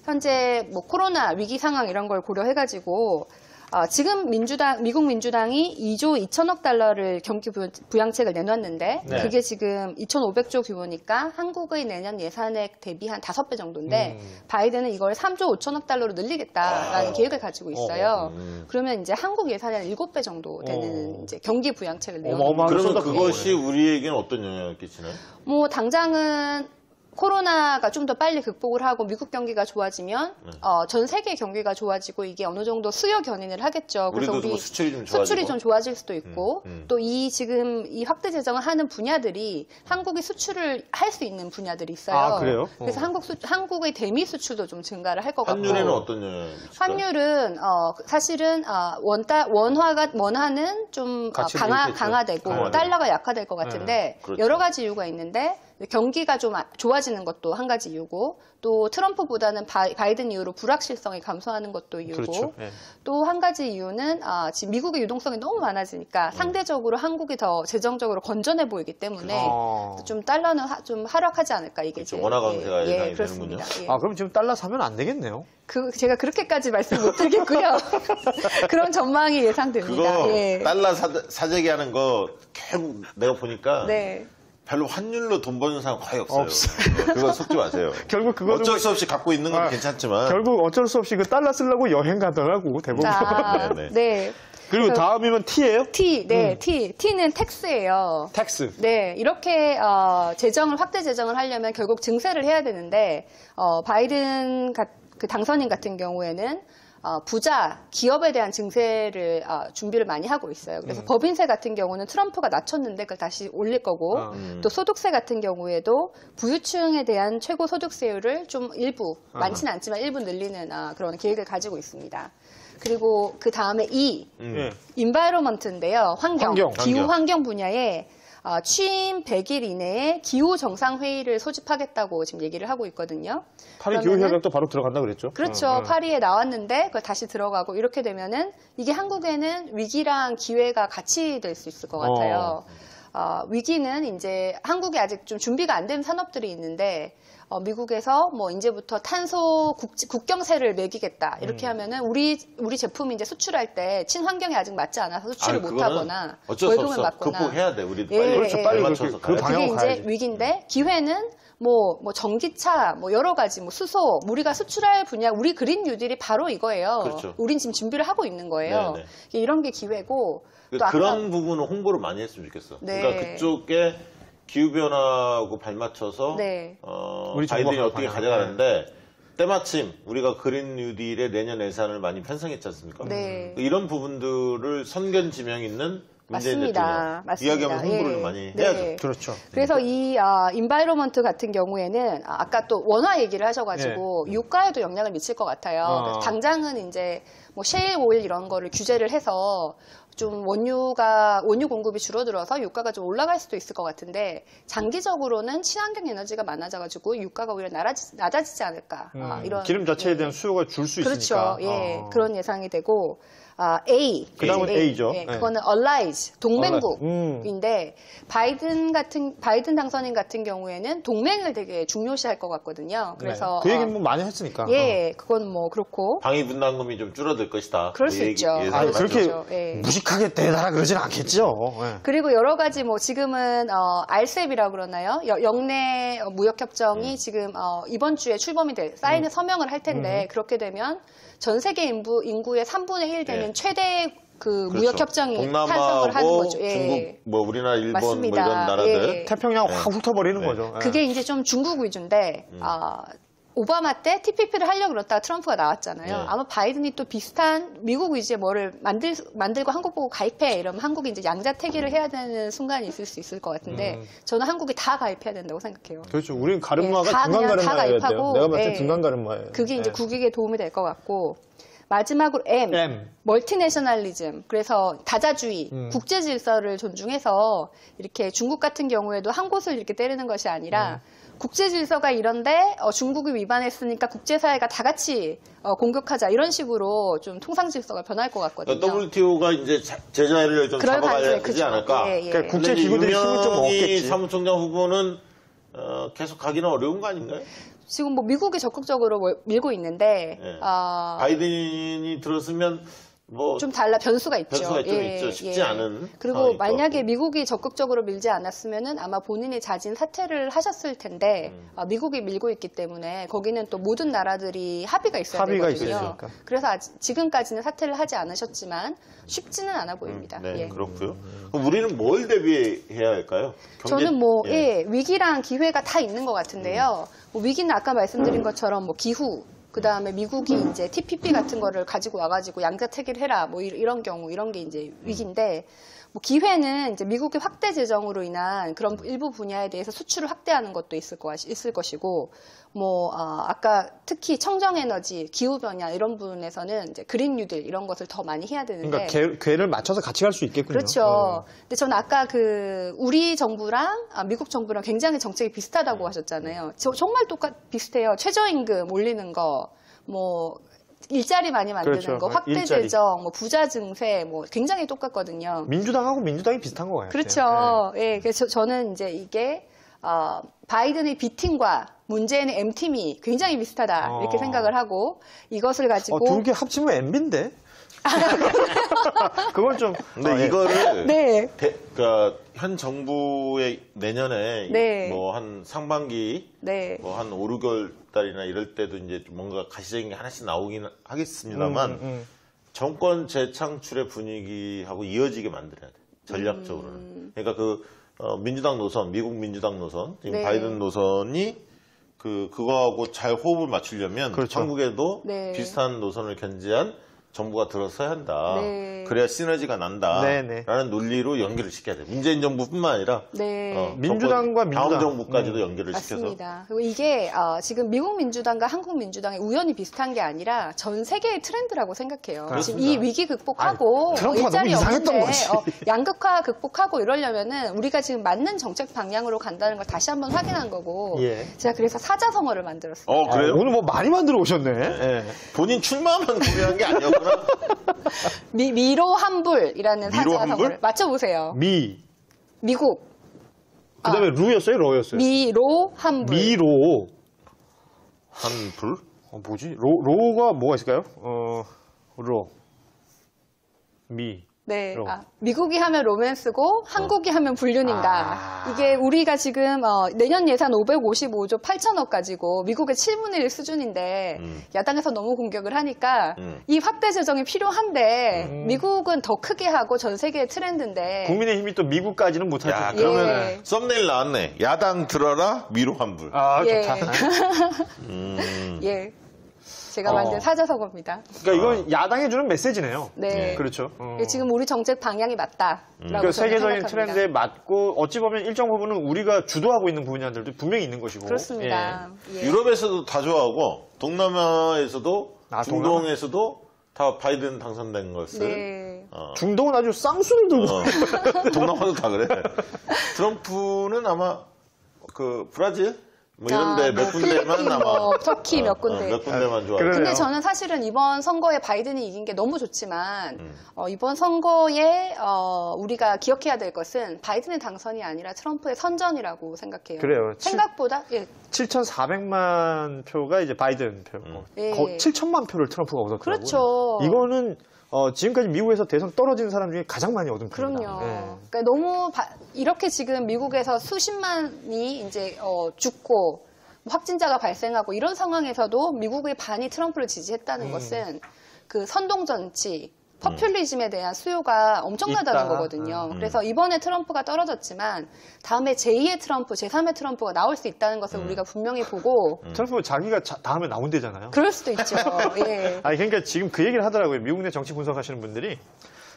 현재 뭐 코로나 위기 상황 이런 걸 고려해가지고 지금 미국 민주당이 2조 2천억 달러를 경기 부양책을 내놨는데 네. 그게 지금 2,500조 규모니까 한국의 내년 예산액 대비 한 5배 정도인데 바이든은 이걸 3조 5천억 달러로 늘리겠다라는 계획을 가지고 있어요. 그러면 이제 한국 예산의 한 7배 정도 되는 이제 경기 부양책을 내놨는데 그러면 그것이 우리에게는 어떤 영향을 끼치나요? 뭐 당장은 코로나가 좀 더 빨리 극복을 하고 미국 경기가 좋아지면 전 세계 경기가 좋아지고 이게 어느 정도 수요 견인을 하겠죠. 그래서 우리도 뭐 수출이 좀 좋아지고. 수출이 좀 좋아질 수도 있고 또 지금 이 확대 재정을 하는 분야들이 한국이 수출을 할 수 있는 분야들이 있어요. 아, 그래요? 그래서 한국의 대미 수출도 좀 증가를 할 것 같고. 환율에는 어떤 영향을 미칠까요? 환율은 사실은 원화는 좀 가치도 있겠죠. 강화되고 달러가 약화될 것 같은데 그렇죠. 여러 가지 이유가 있는데 경기가 좀 좋아지는 것도 한 가지 이유고 또 트럼프보다는 바이든 이후로 불확실성이 감소하는 것도 이유고 그렇죠. 예. 또 한 가지 이유는 지금 미국의 유동성이 너무 많아지니까 상대적으로 한국이 더 재정적으로 건전해 보이기 때문에 좀 달러는 좀 하락하지 않을까 이게 그렇죠. 원화 강세가 예상이 그렇습니다. 되는군요. 예. 그럼 지금 달러 사면 안 되겠네요. 제가 그렇게까지 말씀 못 드리겠고요. 그런 전망이 예상됩니다. 그거 예. 달러 사재기 하는 거 결국 내가 보니까 네. 별로 환율로 돈 버는 사람 거의 없어요. 없어요. 네, 그거 속지 마세요. 결국 그거는 어쩔 수 없이 갖고 있는 건 괜찮지만 결국 어쩔 수 없이 그 달러 쓰려고 여행 가더라고 대부분. 네. 네. 그리고 그래서 다음이면 T예요? T는 텍스예요. 텍스. 네, 이렇게 확대 재정을 하려면 결국 증세를 해야 되는데 바이든 그 당선인 같은 경우에는 부자, 기업에 대한 증세를 준비를 많이 하고 있어요. 그래서 법인세 같은 경우는 트럼프가 낮췄는데 그걸 다시 올릴 거고 또 소득세 같은 경우에도 부유층에 대한 최고 소득세율을 좀 일부, 많지는 않지만 일부 늘리는 그런 계획을 가지고 있습니다. 그리고 그 다음에 예. environment인데요. 환경, 기후 환경 분야에 취임 100일 이내에 기후 정상 회의를 소집하겠다고 지금 얘기를 하고 있거든요. 파리 그러면은 기후협약도 바로 들어간다 그랬죠? 그렇죠. 파리에 나왔는데 그걸 다시 들어가고 이렇게 되면은 이게 한국에는 위기랑 기회가 같이 될 수 있을 것 같아요. 위기는 이제 한국에 아직 좀 준비가 안 된 산업들이 있는데 미국에서 뭐 이제부터 탄소 국경세를 매기겠다 이렇게 하면은 우리 제품이 이제 수출할 때 친환경에 아직 맞지 않아서 수출을 못 하거나 어쩔 수 월급을 없어. 맞거나 극복해야 돼. 우리 예, 빨리 그렇죠. 예, 빨리 예. 그 맞춰서 가야 돼. 그게 방향으로 이제 가야지. 위기인데 기회는 뭐 전기차, 뭐 여러 가지, 뭐 수소, 우리가 수출할 분야, 우리 그린 뉴딜이 바로 이거예요. 그렇죠. 우린 지금 준비를 하고 있는 거예요. 네, 이런 게 기회고. 또 그런 부분은 홍보를 많이 했으면 좋겠어. 네. 그러니까 그쪽에 기후변화하고 발맞춰서 네. 우리 바이든이 정부가 어떻게 방향. 가져가는데 때마침 우리가 그린 뉴딜의 내년 예산을 많이 편성했지 않습니까? 네. 이런 부분들을 선견 지명 있는 문재인 맞습니다. 대통령 맞습니다. 이야기하면 홍보를 예. 많이 네. 해야죠. 그렇죠. 그래서 이 인바이러먼트 같은 경우에는 아까 또 원화 얘기를 하셔가지고 유가에도 영향을 미칠 것 같아요. 그래서 당장은 이제 뭐 셰일 오일 이런 거를 규제를 해서 좀 원유 공급이 줄어들어서 유가가 좀 올라갈 수도 있을 것 같은데 장기적으로는 친환경 에너지가 많아져가지고 유가가 오히려 낮아지지 않을까 이런 기름 자체에 대한 수요가 줄 수 있으니까. 그렇죠. 예, 그런 예상이 되고 A 그다음은 A죠. 예, 예. 그거는 allies 동맹국인데 바이든 당선인 같은 경우에는 동맹을 되게 중요시할 것 같거든요. 그래서 그 얘기는 뭐 많이 했으니까. 예, 그건 뭐 그렇고 방위 분담금이 좀 줄어들 것이다. 그럴 수 있죠. 아니, 그렇게 그렇죠. 예. 무식하게 대달아 그러진 않겠죠. 예. 그리고 여러 가지 뭐 지금은 RCEP이라고 그러나요? 영내 무역 협정이 지금 이번 주에 출범이 사인을 서명을 할 텐데 그렇게 되면 전 세계 인구의 3분의 1 되는 예. 최대 그 그렇죠. 무역 협정이 탄성을 하는 동남아하고 거죠. 예. 중국, 뭐 우리나라, 일본 맞습니다. 뭐 이런 나라들 예. 태평양 확 훑어버리는 거죠. 예. 그게 이제 좀 중국 위주인데 오바마 때 TPP를 하려고 그랬다가 트럼프가 나왔잖아요. 네. 아마 바이든이 또 비슷한 미국 위주의 뭐를 만들고 한국 보고 가입해 이러면 한국이 이제 양자택일을 해야 되는 순간이 있을 수 있을 것 같은데 저는 한국이 다 가입해야 된다고 생각해요. 그렇죠. 우리는 가르마가 예, 다 중간 그냥 다 가르마여야 돼요. 가입하고, 내가 봤을 때 예. 중간 가르마예요. 그게 이제 예. 국익에 도움이 될 것 같고 마지막으로 M. 멀티내셔널리즘. 그래서 다자주의, 국제 질서를 존중해서 이렇게 중국 같은 경우에도 한 곳을 이렇게 때리는 것이 아니라 국제 질서가 이런데 중국이 위반했으니까 국제사회가 다 같이 공격하자 이런 식으로 좀 통상 질서가 변할 것 같거든요. WTO가 이제 제자리를 좀 그럴 잡아가야 가능성이 되지 크죠. 않을까? 예, 예. 그러니까 국제 기구들이 힘을 좀 유명희 얻겠지. 사무총장 후보는 계속 가기는 어려운 거 아닌가요? 지금 뭐 미국이 적극적으로 밀고 있는데 예. 바이든이 들었으면 뭐 좀 변수가 있죠. 변수가 좀 있죠. 쉽지 않은 그리고 상황일 것 만약에 같고. 미국이 적극적으로 밀지 않았으면은 아마 본인이 자진 사퇴를 하셨을 텐데 미국이 밀고 있기 때문에 거기는 또 모든 나라들이 합의가 있어야 합의가 되거든요. 있으니까. 그래서 지금까지는 사퇴를 하지 않으셨지만 쉽지는 않아 보입니다. 네, 예. 그렇고요. 그럼 우리는 뭘 대비해야 할까요? 저는 뭐 위기랑 기회가 다 있는 것 같은데요. 뭐 위기는 아까 말씀드린 것처럼 뭐 기후, 그 다음에 미국이 이제 TPP 같은 거를 가지고 와가지고 양자택일 해라 뭐 이런 경우 이런 게 이제 위기인데 뭐 기회는 이제 미국의 확대 재정으로 인한 그런 일부 분야에 대해서 수출을 확대하는 것도 있을 것이고 뭐 아까 특히 청정에너지, 기후변화 이런 부분에서는 이제 그린 뉴딜 이런 것을 더 많이 해야 되는데 그러니까 궤를 맞춰서 같이 갈 수 있겠군요. 그렇죠. 근데 저는 아까 우리 정부랑 미국 정부랑 굉장히 정책이 비슷하다고 하셨잖아요. 정말 비슷해요. 최저임금 올리는 거, 뭐 일자리 많이 만드는 그렇죠. 거, 확대 일자리. 재정, 뭐 부자 증세, 뭐 굉장히 똑같거든요. 민주당하고 민주당이 비슷한 거 같아요. 그렇죠. 예, 그래서 저는 이제 이게 바이든의 B팀과 문재인의 M팀이 굉장히 비슷하다 이렇게 생각을 하고 이것을 가지고 두 개 합치면 MB인데? 그건 좀. 근데 이거를 네. 그러니까 현 정부의 내년에 네. 뭐 한 상반기 네. 뭐 한 5, 6개월 달이나 이럴 때도 이제 뭔가 가시적인 게 하나씩 나오긴 하겠습니다만 정권 재창출의 분위기하고 이어지게 만들어야 돼. 전략적으로는. 그러니까 민주당 노선, 미국 민주당 노선, 지금 네. 바이든 노선이 그거하고 잘 호흡을 맞추려면 그렇죠. 한국에도 네. 비슷한 노선을 견지한 정부가 들어서야 한다. 네. 그래야 시너지가 난다. 네네. 라는 논리로 연결을 시켜야 돼. 문재인 정부뿐만 아니라 네. 민주당과 다음 민주당. 정부까지도 연결을 시켜서. 맞습니다. 그리고 이게 지금 미국 민주당과 한국 민주당의 우연히 비슷한 게 아니라 전 세계의 트렌드라고 생각해요. 지금 이 위기 극복하고 아니, 트럼프가 일자리 너무 이상했던 없는데 거지. 양극화 극복하고 이러려면은 우리가 지금 맞는 정책 방향으로 간다는 걸 다시 한번 확인한 거고 예. 제가 그래서 사자성어를 만들었습니다. 그래요? 오늘 뭐 많이 만들어 오셨네. 예. 본인 출마만 고민한 게 아니었구나. 미로 환불이라는 미로 사자성어를 환불? 맞춰보세요. 미국 그다음에 루였어요, 러였어요? 미로 환불. 미로. 한불? 뭐지? 로가 뭐가 있을까요? 로. 네, 로. 미국이 하면 로맨스고 한국이 하면 불륜인가. 아. 이게 우리가 지금 내년 예산 555조 8천억 가지고 미국의 7분의 1 수준인데 야당에서 너무 공격을 하니까 이 확대 재정이 필요한데 미국은 더 크게 하고 전 세계의 트렌드인데 국민의힘이 또 미국까지는 못하죠. 야, 그러면 예. 썸네일 나왔네. 야당 들어라, 미로 환불. 예. 좋다. 예. 제가 만든 사자성어입니다. 그러니까 이건 야당에 주는 메시지네요. 네. 그렇죠. 지금 우리 정책 방향이 맞다라고 그러니까 저는 세계적인 생각합니다. 트렌드에 맞고 어찌 보면 일정 부분은 우리가 주도하고 있는 분야들도 분명히 있는 것이고. 그렇습니다. 예. 유럽에서도 다 좋아하고 동남아에서도 아, 중동에서도 다 바이든 당선된 것을 네. 중동은 아주 쌍수를 들고. 동남아도 다 그래. 트럼프는 아마 그 브라질 뭐 이런데 몇 군데만 필리핀, 아마 터키 몇 군데. 몇 군데만 좋아해. 그러네요. 근데 저는 사실은 이번 선거에 바이든이 이긴 게 너무 좋지만 이번 선거에 우리가 기억해야 될 것은 바이든의 당선이 아니라 트럼프의 선전이라고 생각해요. 그래요. 생각보다 7,400만 표가 이제 바이든 표. 예. 7천만 표를 트럼프가 얻었더라고요. 그렇죠. 이거는 지금까지 미국에서 대선 떨어진 사람 중에 가장 많이 얻은 표입니다. 그럼요. 예. 그러니까 너무 이렇게 지금 미국에서 수십만이 이제 죽고 확진자가 발생하고 이런 상황에서도 미국의 반이 트럼프를 지지했다는 것은 그 선동정치, 퍼퓰리즘에 대한 수요가 엄청나다는 있다. 거거든요. 그래서 이번에 트럼프가 떨어졌지만 다음에 제2의 트럼프, 제3의 트럼프가 나올 수 있다는 것을 우리가 분명히 보고 트럼프 자기가 다음에 나온대잖아요. 그럴 수도 있죠. 예. 아니 그러니까 지금 그 얘기를 하더라고요. 미국 내 정치 분석하시는 분들이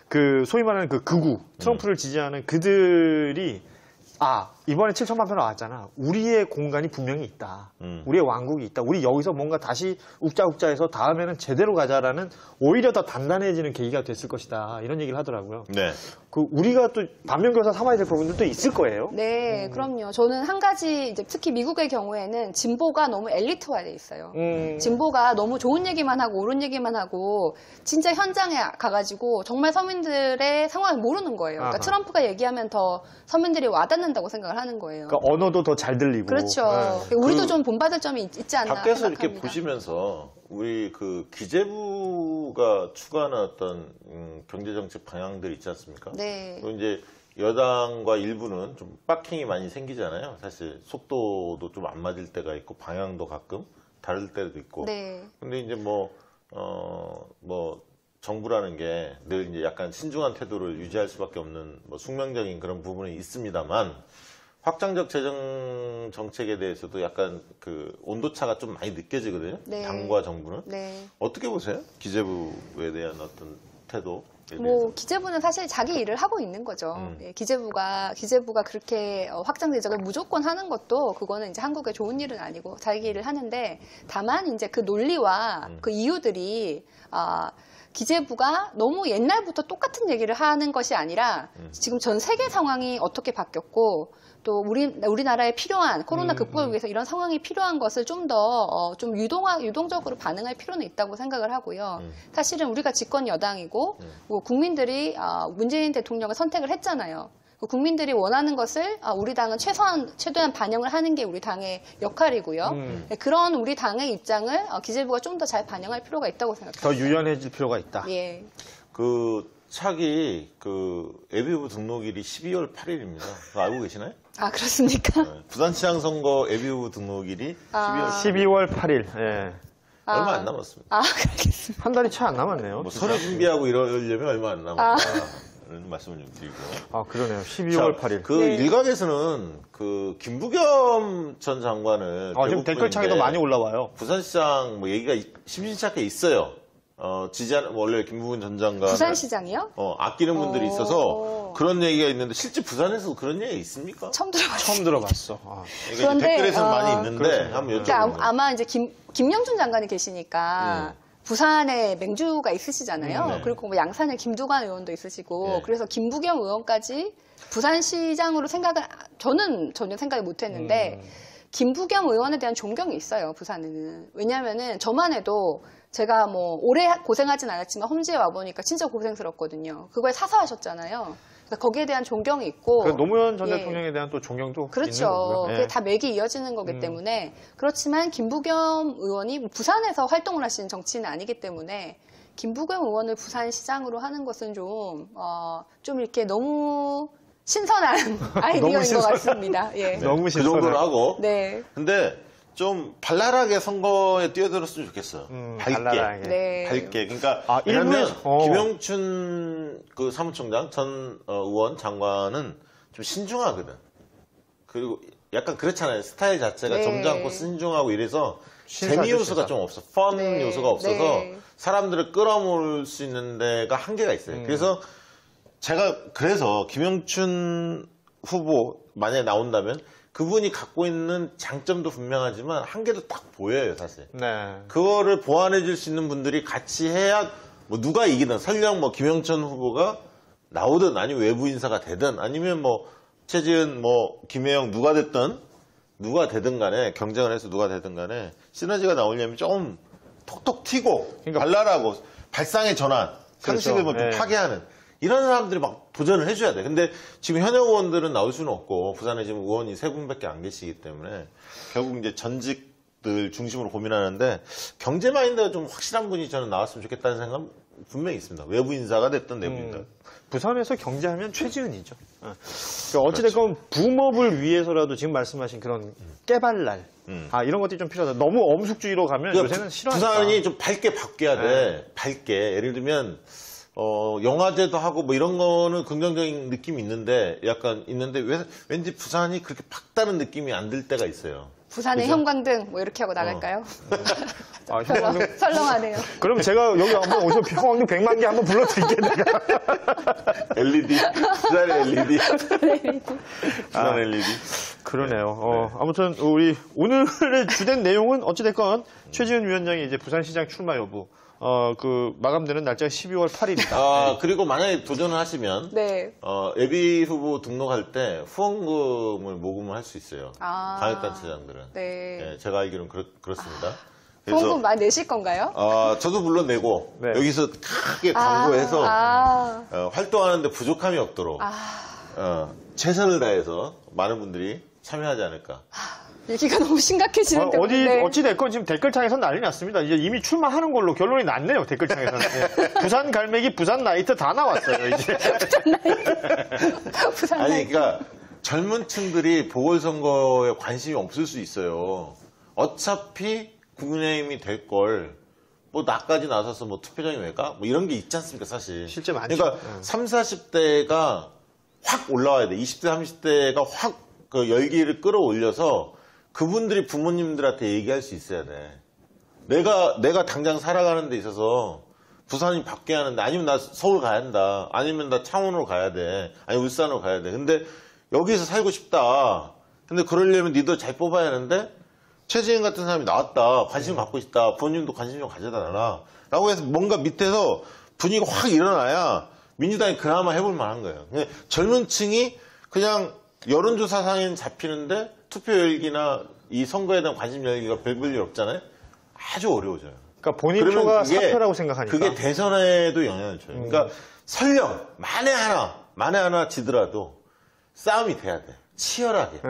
그 소위 말하는 그 극우 트럼프를 지지하는 그들이 이번에 7천만 표 나왔잖아. 우리의 공간이 분명히 있다. 우리의 왕국이 있다. 우리 여기서 뭔가 다시 욱자욱자해서 다음에는 제대로 가자라는 오히려 더 단단해지는 계기가 됐을 것이다. 이런 얘기를 하더라고요. 네. 우리가 또 반면교사 삼아야 될 부분들도 있을 거예요. 네, 그럼요. 저는 한 가지 이제 특히 미국의 경우에는 진보가 너무 엘리트화돼 있어요. 진보가 너무 좋은 얘기만 하고 옳은 얘기만 하고 진짜 현장에 가가지고 정말 서민들의 상황을 모르는 거예요. 그러니까 아하. 트럼프가 얘기하면 더 서민들이 와닿는다고 생각을 하는 거예요. 그러니까 언어도 더 잘 들리고. 그렇죠. 네. 우리도 좀 본받을 점이 있지 않나 밖에서 생각합니다. 이렇게 보시면서 우리 그 기재부가 추구하는 어떤 경제정책 방향들 있지 않습니까? 네. 또 이제 여당과 일부는 좀 빡킹이 많이 생기잖아요. 사실 속도도 좀 안 맞을 때가 있고 방향도 가끔 다를 때도 있고. 네. 근데 이제 뭐 정부라는 게 늘 이제 약간 신중한 태도를 유지할 수밖에 없는 뭐 숙명적인 그런 부분이 있습니다만 확장적 재정 정책에 대해서도 약간 그 온도차가 좀 많이 느껴지거든요. 네. 당과 정부는. 네. 어떻게 보세요? 기재부에 대한 어떤 태도? 뭐 기재부는 사실 자기 일을 하고 있는 거죠. 예, 기재부가 그렇게 확장 재정을 무조건 하는 것도 그거는 이제 한국에 좋은 일은 아니고 자기 일을 하는데 다만 이제 그 논리와 그 이유들이 기재부가 너무 옛날부터 똑같은 얘기를 하는 것이 아니라 지금 전 세계 상황이 어떻게 바뀌었고 또 우리나라에 필요한 코로나 극복을 위해서 이런 상황이 필요한 것을 좀 더 좀 유동적으로 반응할 필요는 있다고 생각을 하고요. 사실은 우리가 집권 여당이고 뭐 국민들이 문재인 대통령을 선택을 했잖아요. 국민들이 원하는 것을 우리 당은 최대한 반영을 하는 게 우리 당의 역할이고요. 네, 그런 우리 당의 입장을 기재부가 좀 더 잘 반영할 필요가 있다고 생각합니다. 더 유연해질 필요가 있다. 예. 그 차기 그 예비후보 등록일이 12월 8일입니다. 그거 알고 계시나요? 아, 그렇습니까? 네. 부산시장 선거 예비후보 등록일이 12월 12월 8일. 예. 얼마 안 남았습니다. 알겠습니다. 한 달이 채 안 남았네요. 뭐 진짜. 서류 준비하고 이러려면 얼마 안 남았다. 이런 말씀을 좀 드리고. 그러네요. 12월 8일. 그 일각에서는 그 김부겸 전 장관을 지금 댓글창에도 많이 올라와요. 부산시장 뭐 얘기가 심심찮게 있어요. 지지하는, 원래 김부분 전 장관. 부산시장이요? 아끼는 분들이 있어서 그런 얘기가 있는데, 실제 부산에서 그런 얘기 있습니까? 처음 들어봤어요. 처음 들어봤어. 그러니까 이제 댓글에서는 많이 있는데, 그렇습니다. 한번 여쭤보는 그러니까 거예요. 아마 이제 김영준 장관이 계시니까 부산에 맹주가 있으시잖아요. 네. 그리고 뭐 양산에 김두관 의원도 있으시고 네. 그래서 김부겸 의원까지 부산시장으로 생각을 저는 전혀 생각을 못했는데 김부겸 의원에 대한 존경이 있어요. 부산에는. 왜냐하면은 저만 해도 제가 뭐 오래 고생하진 않았지만 험지에 와 보니까 진짜 고생스럽거든요. 그걸 사서 하셨잖아요. 그러니까 거기에 대한 존경이 있고 그 노무현 전 예. 대통령에 대한 또 존경도 있는 그렇죠. 거고요. 예. 그게 다 맥이 이어지는 거기 때문에 그렇지만 김부겸 의원이 뭐 부산에서 활동을 하시는 정치인은 아니기 때문에 김부겸 의원을 부산시장으로 하는 것은 좀 이렇게 너무 신선한 아이디어인 것 신선한. 같습니다. 예. 너무 그 신선해. 정도로 하고. 네. 근데 좀 발랄하게 선거에 뛰어들었으면 좋겠어요. 밝게. 발랄하게. 네. 밝게. 그러니까 아, 왜냐면 일부에서- 김영춘 그 사무총장 전 의원 장관은 좀 신중하거든. 그리고 약간 그렇잖아요. 스타일 자체가 네. 점잖고 신중하고 이래서 신사죠, 재미 요소가 신사. 좀 없어. 펀 네. 요소가 없어서 네. 사람들을 끌어모을 수 있는 데가 한계가 있어요. 그래서 그래서 김영춘 후보 만약에 나온다면 그분이 갖고 있는 장점도 분명하지만 한계도 딱 보여요, 사실. 네. 그거를 보완해 줄 수 있는 분들이 같이 해야 뭐 누가 이기든 설령 뭐 김영천 후보가 나오든 아니면 외부 인사가 되든 아니면 뭐 최지은 뭐 김혜영 누가 되든 간에 경쟁을 해서 누가 되든 간에 시너지가 나오려면 좀 톡톡 튀고 그러니까 발랄하고 발상의 전환 상식을 뭐 좀 네. 파괴하는 이런 사람들이 막 도전을 해줘야 돼. 근데 지금 현역 의원들은 나올 수는 없고 부산에 지금 의원이 3분밖에 안 계시기 때문에 결국 이제 전직들 중심으로 고민하는데 경제 마인드가 좀 확실한 분이 저는 나왔으면 좋겠다는 생각은 분명히 있습니다. 외부 인사가 됐든 내부 인사. 부산에서 경제하면 최지은이죠. 그러니까 어찌됐건 붐업을 위해서라도 지금 말씀하신 그런 깨발랄, 이런 것들이 좀 필요하다. 너무 엄숙주의로 가면 그러니까 요새는 싫어하니까. 부산이 좀 밝게 바뀌어야 돼. 밝게. 예를 들면 영화제도 하고 뭐 이런 거는 긍정적인 느낌이 있는데 약간 있는데 왠지 부산이 그렇게 박다는 느낌이 안 들 때가 있어요. 부산의 그죠? 형광등 뭐 이렇게 하고 나갈까요? 형광등. 설렁하네요. 그럼 제가 여기 한번 오셔서 형광등 100만 개 한번 불러드릴게요. 내가. LED. 부산 LED. 부산 LED. 그러네요. 아무튼 우리 오늘의 주된 내용은 어찌됐건 최지은 위원장이 이제 부산시장 출마 여부. 마감되는 날짜가 12월 8일이다. 그리고 만약에 도전을 하시면 네. 예비 후보 등록할 때 후원금을 모금을 할 수 있어요. 광역단체장들은. 네. 예, 제가 알기로는 그렇습니다. 후원금 많이 내실 건가요? 저도 물론 내고 네. 여기서 크게 광고해서 활동하는데 부족함이 없도록 최선을 다해서 많은 분들이 참여하지 않을까. 얘기가 너무 심각해지는데. 네. 어찌됐건 지금 댓글창에서 난리 났습니다. 이제 이미 출마하는 걸로 결론이 났네요, 댓글창에서는. 예. 부산 갈매기, 부산 나이트 다 나왔어요, 이제. 부산 아니, 그러니까 젊은 층들이 보궐선거에 관심이 없을 수 있어요. 어차피 국민의힘이 될 걸, 뭐 나까지 나서서 뭐 투표장에 왜 가? 뭐 이런 게 있지 않습니까, 사실. 실제 많죠. 그러니까 30, 40대가 확 올라와야 돼. 20대, 30대가 확 그 열기를 끌어올려서 그분들이 부모님들한테 얘기할 수 있어야 돼. 내가 당장 살아가는 데 있어서 부산이 밖에 하는데 아니면 나 서울 가야 한다. 아니면 나 창원으로 가야 돼. 아니면 울산으로 가야 돼. 근데 여기서 살고 싶다. 근데 그러려면 니도 잘 뽑아야 하는데 최지은 같은 사람이 나왔다. 관심 갖고 있다. 부모님도 관심 좀 가져달라. 라고 해서 뭔가 밑에서 분위기가 확 일어나야 민주당이 그나마 해볼 만한 거예요. 그냥 젊은 층이 그냥 여론조사상에는 잡히는데 투표 열기나 이 선거에 대한 관심 열기가 별 볼 일 없잖아요. 아주 어려워져요. 그러니까 본인 그러면 표가 그게- 사표라고 생각하니까. 그게 대선에도 영향을 줘요. 그러니까 설령 만에 하나 지더라도 싸움이 돼야 돼. 치열하게.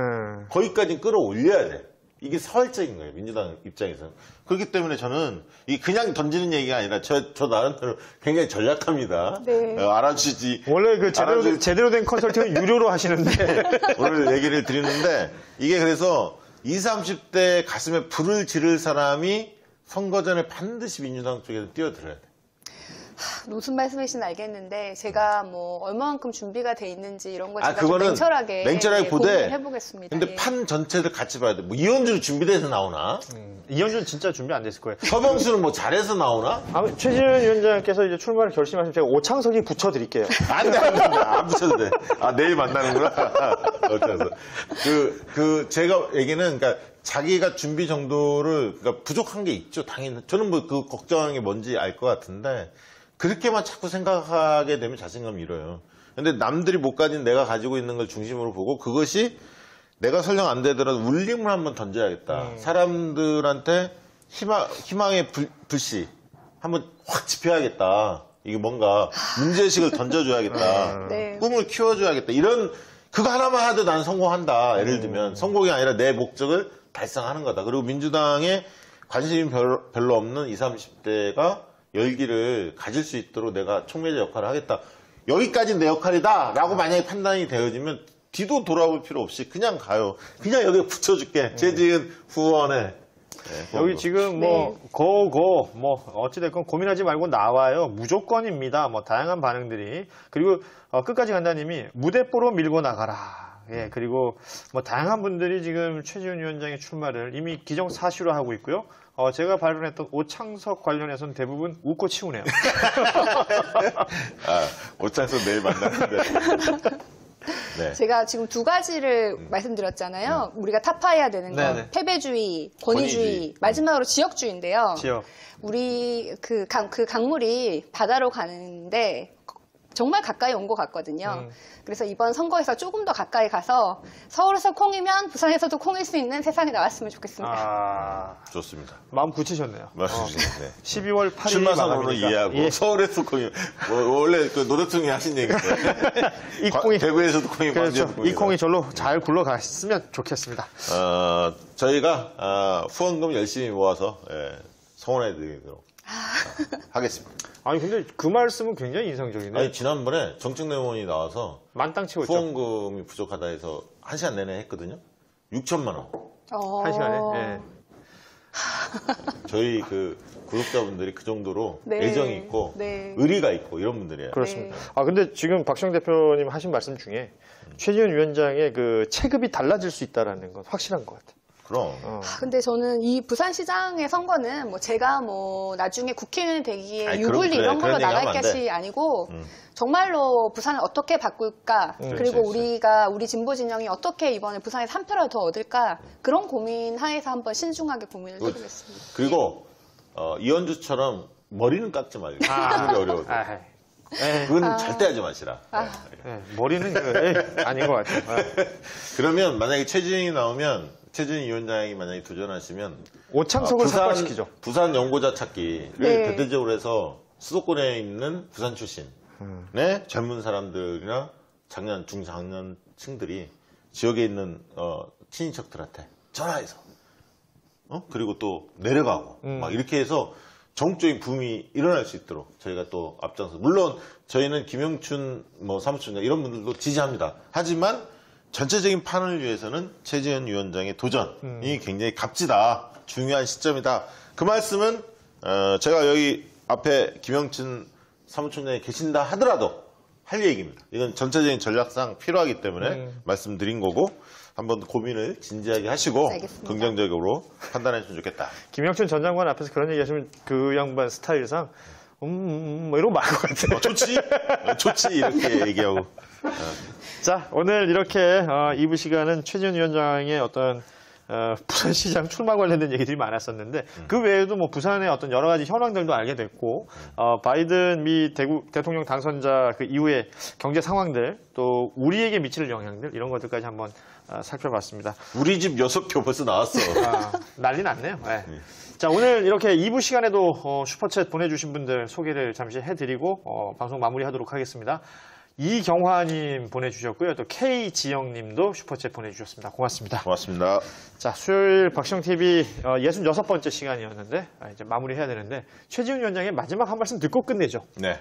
거기까지 끌어올려야 돼. 이게 사활적인 거예요. 민주당 입장에서는. 그렇기 때문에 저는 이 그냥 던지는 얘기가 아니라 저 나름대로 굉장히 전략합니다. 네. 알아주시지. 원래 그 제대로 된 컨설팅은 유료로 하시는데. 오늘 얘기를 드리는데 이게 그래서 20, 30대 가슴에 불을 지를 사람이 선거 전에 반드시 민주당 쪽에서 뛰어들어야 돼. 무슨 말씀이신지 알겠는데 제가 뭐 얼마만큼 준비가 돼 있는지 이런 걸 제가 좀 그거는 냉철하게 보되. 고민을 해보겠습니다. 근데 예. 판 전체를 같이 봐야 돼. 뭐 이현주 준비돼서 나오나? 이현준 진짜 준비 안 됐을 거예요. 서병수는 뭐 잘해서 나오나? 최지은 위원장께서 이제 출마를 결심하시면 제가 오창석이 붙여드릴게요. 안 돼. 안 붙여도 돼. 내일 만나는구나. 어쩌서. 제가 얘기는, 그러니까 자기가 준비 정도를, 그러니까 부족한 게 있죠. 당연히. 저는 뭐 그 걱정하는 게 뭔지 알 것 같은데, 그렇게만 자꾸 생각하게 되면 자신감 잃어요. 근데 남들이 못 가진 내가 가지고 있는 걸 중심으로 보고, 그것이 내가 설령 안 되더라도 울림을 한번 던져야겠다. 사람들한테 희망의 불씨 한번 확 지펴야겠다. 이게 뭔가 문제의식을 던져줘야겠다. 네. 꿈을 키워줘야겠다. 이런 그거 하나만 하도 난 성공한다. 예를 들면 성공이 아니라 내 목적을 달성하는 거다. 그리고 민주당에 관심이 별로 없는 20, 30대가 열기를 가질 수 있도록 내가 촉매제 역할을 하겠다. 여기까지 내 역할이다 라고 만약에 판단이 되어지면 뒤도 돌아볼 필요 없이 그냥 가요. 그냥 여기에 붙여줄게. 최지은 후원에. 네, 여기 지금 어찌됐건 고민하지 말고 나와요. 무조건입니다. 다양한 반응들이. 그리고 끝까지 간다님이 무대뽀로 밀고 나가라. 예, 그리고 다양한 분들이 지금 최지은 위원장의 출마를 이미 기정사실화하고 있고요. 제가 발언했던 오창석 관련해서는 대부분 웃고 치우네요. 오창석 내일 만나는데. 네. 제가 지금 두 가지를 말씀드렸잖아요. 우리가 타파해야 되는 건 네네. 패배주의, 권위주의, 마지막으로 지역주의인데요. 지역. 우리 그 강물이 바다로 가는데 정말 가까이 온 것 같거든요. 그래서 이번 선거에서 조금 더 가까이 가서 서울에서 콩이면 부산에서도 콩일 수 있는 세상이 나왔으면 좋겠습니다. 좋습니다. 마음 굳히셨네요. 맞습니다. 네. 12월 8일 출마선으로 이해하고 예. 서울에서 콩이 원래 노 대통령이 하신 얘기죠. 이 콩이 대구에서도 콩이 그렇죠. 광주에도 이 콩이 절로 잘 굴러갔으면 좋겠습니다. 저희가 후원금 열심히 모아서 성원해드리도록 하겠습니다. 아니 근데 그 말씀은 굉장히 인상적이네요. 아니 지난번에 정책내원이 나와서 만땅 치고 있죠. 후원금이 부족하다 해서 1시간 내내 했거든요. 6천만 원. 한 시간에. 예. 저희 구독자분들이 그 정도로 네. 애정이 있고 의리가 있고 이런 분들이에요. 그렇습니다. 근데 지금 박시영 대표님 하신 말씀 중에 최지은 위원장의 그 체급이 달라질 수 있다는 건 확실한 것 같아요. 그럼. 근데 저는 이 부산시장의 선거는 제가 나중에 국회의원이 되기에 유불리 이런 걸로 나갈 것이 아니고 정말로 부산을 어떻게 바꿀까 그리고 우리 진보 진영이 어떻게 이번에 부산에서 한 표를 더 얻을까 그런 고민 하에서 한번 신중하게 고민을 해보겠습니다. 그리고 이현주처럼 머리는 깎지 말고 그게 어려워요. 그건 절대 하지 마시라. 머리는 아닌 것 같아요. 그러면 만약에 최지은이 나오면 최지은 위원장이 만약에 도전하시면 오창석을 삭발시키죠. 부산 연고자 찾기를 대대적으로 해서 수도권에 있는 부산 출신의 젊은 사람들이나 중장년층들이 지역에 있는 친인척들한테 전화해서 그리고 또 내려가고 막 이렇게 해서 전국적인 붐이 일어날 수 있도록 저희가 또 앞장서 물론 저희는 김영춘 사무총장 이런 분들도 지지합니다. 하지만 전체적인 판을 위해서는 최지은 위원장의 도전이 굉장히 값지다. 중요한 시점이다. 그 말씀은 제가 여기 앞에 김영춘 사무총장이 계신다 하더라도 할 얘기입니다. 이건 전체적인 전략상 필요하기 때문에 말씀드린 거고 한번 고민을 진지하게 하시고 알겠습니다. 긍정적으로 판단해 주면 좋겠다. 김영춘 전 장관 앞에서 그런 얘기 하시면 그 양반 스타일상 이러고 말 것 같아요. 좋지 이렇게 얘기하고. 자, 오늘 이렇게 2부 시간은 최지은 위원장의 어떤 부산시장 출마 관련된 얘기들이 많았었는데 그 외에도 부산의 어떤 여러 가지 현황들도 알게 됐고 바이든 미 대통령 당선자 그 이후의 경제 상황들 또 우리에게 미칠 영향들 이런 것들까지 한번 살펴봤습니다. 우리 집 6표 벌써 나왔어. 난리 났네요. 네. 자, 오늘 이렇게 2부 시간에도 슈퍼챗 보내주신 분들 소개를 잠시 해드리고 방송 마무리하도록 하겠습니다. 이경화님 보내주셨고요. 또 K지영님도 슈퍼챗 보내주셨습니다. 고맙습니다. 고맙습니다. 자, 수요일 박시영TV 66번째 시간이었는데 이제 마무리해야 되는데 최지은 위원장의 마지막 한 말씀 듣고 끝내죠. 네.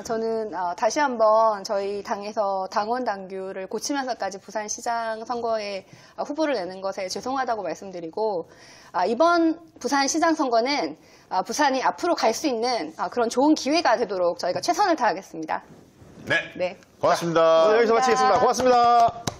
저는 다시 한번 저희 당에서 당원 당규를 고치면서까지 부산시장 선거에 후보를 내는 것에 죄송하다고 말씀드리고 이번 부산시장 선거는 부산이 앞으로 갈 수 있는 그런 좋은 기회가 되도록 저희가 최선을 다하겠습니다. 네. 네. 고맙습니다. 오늘 여기서 마치겠습니다. 고맙습니다.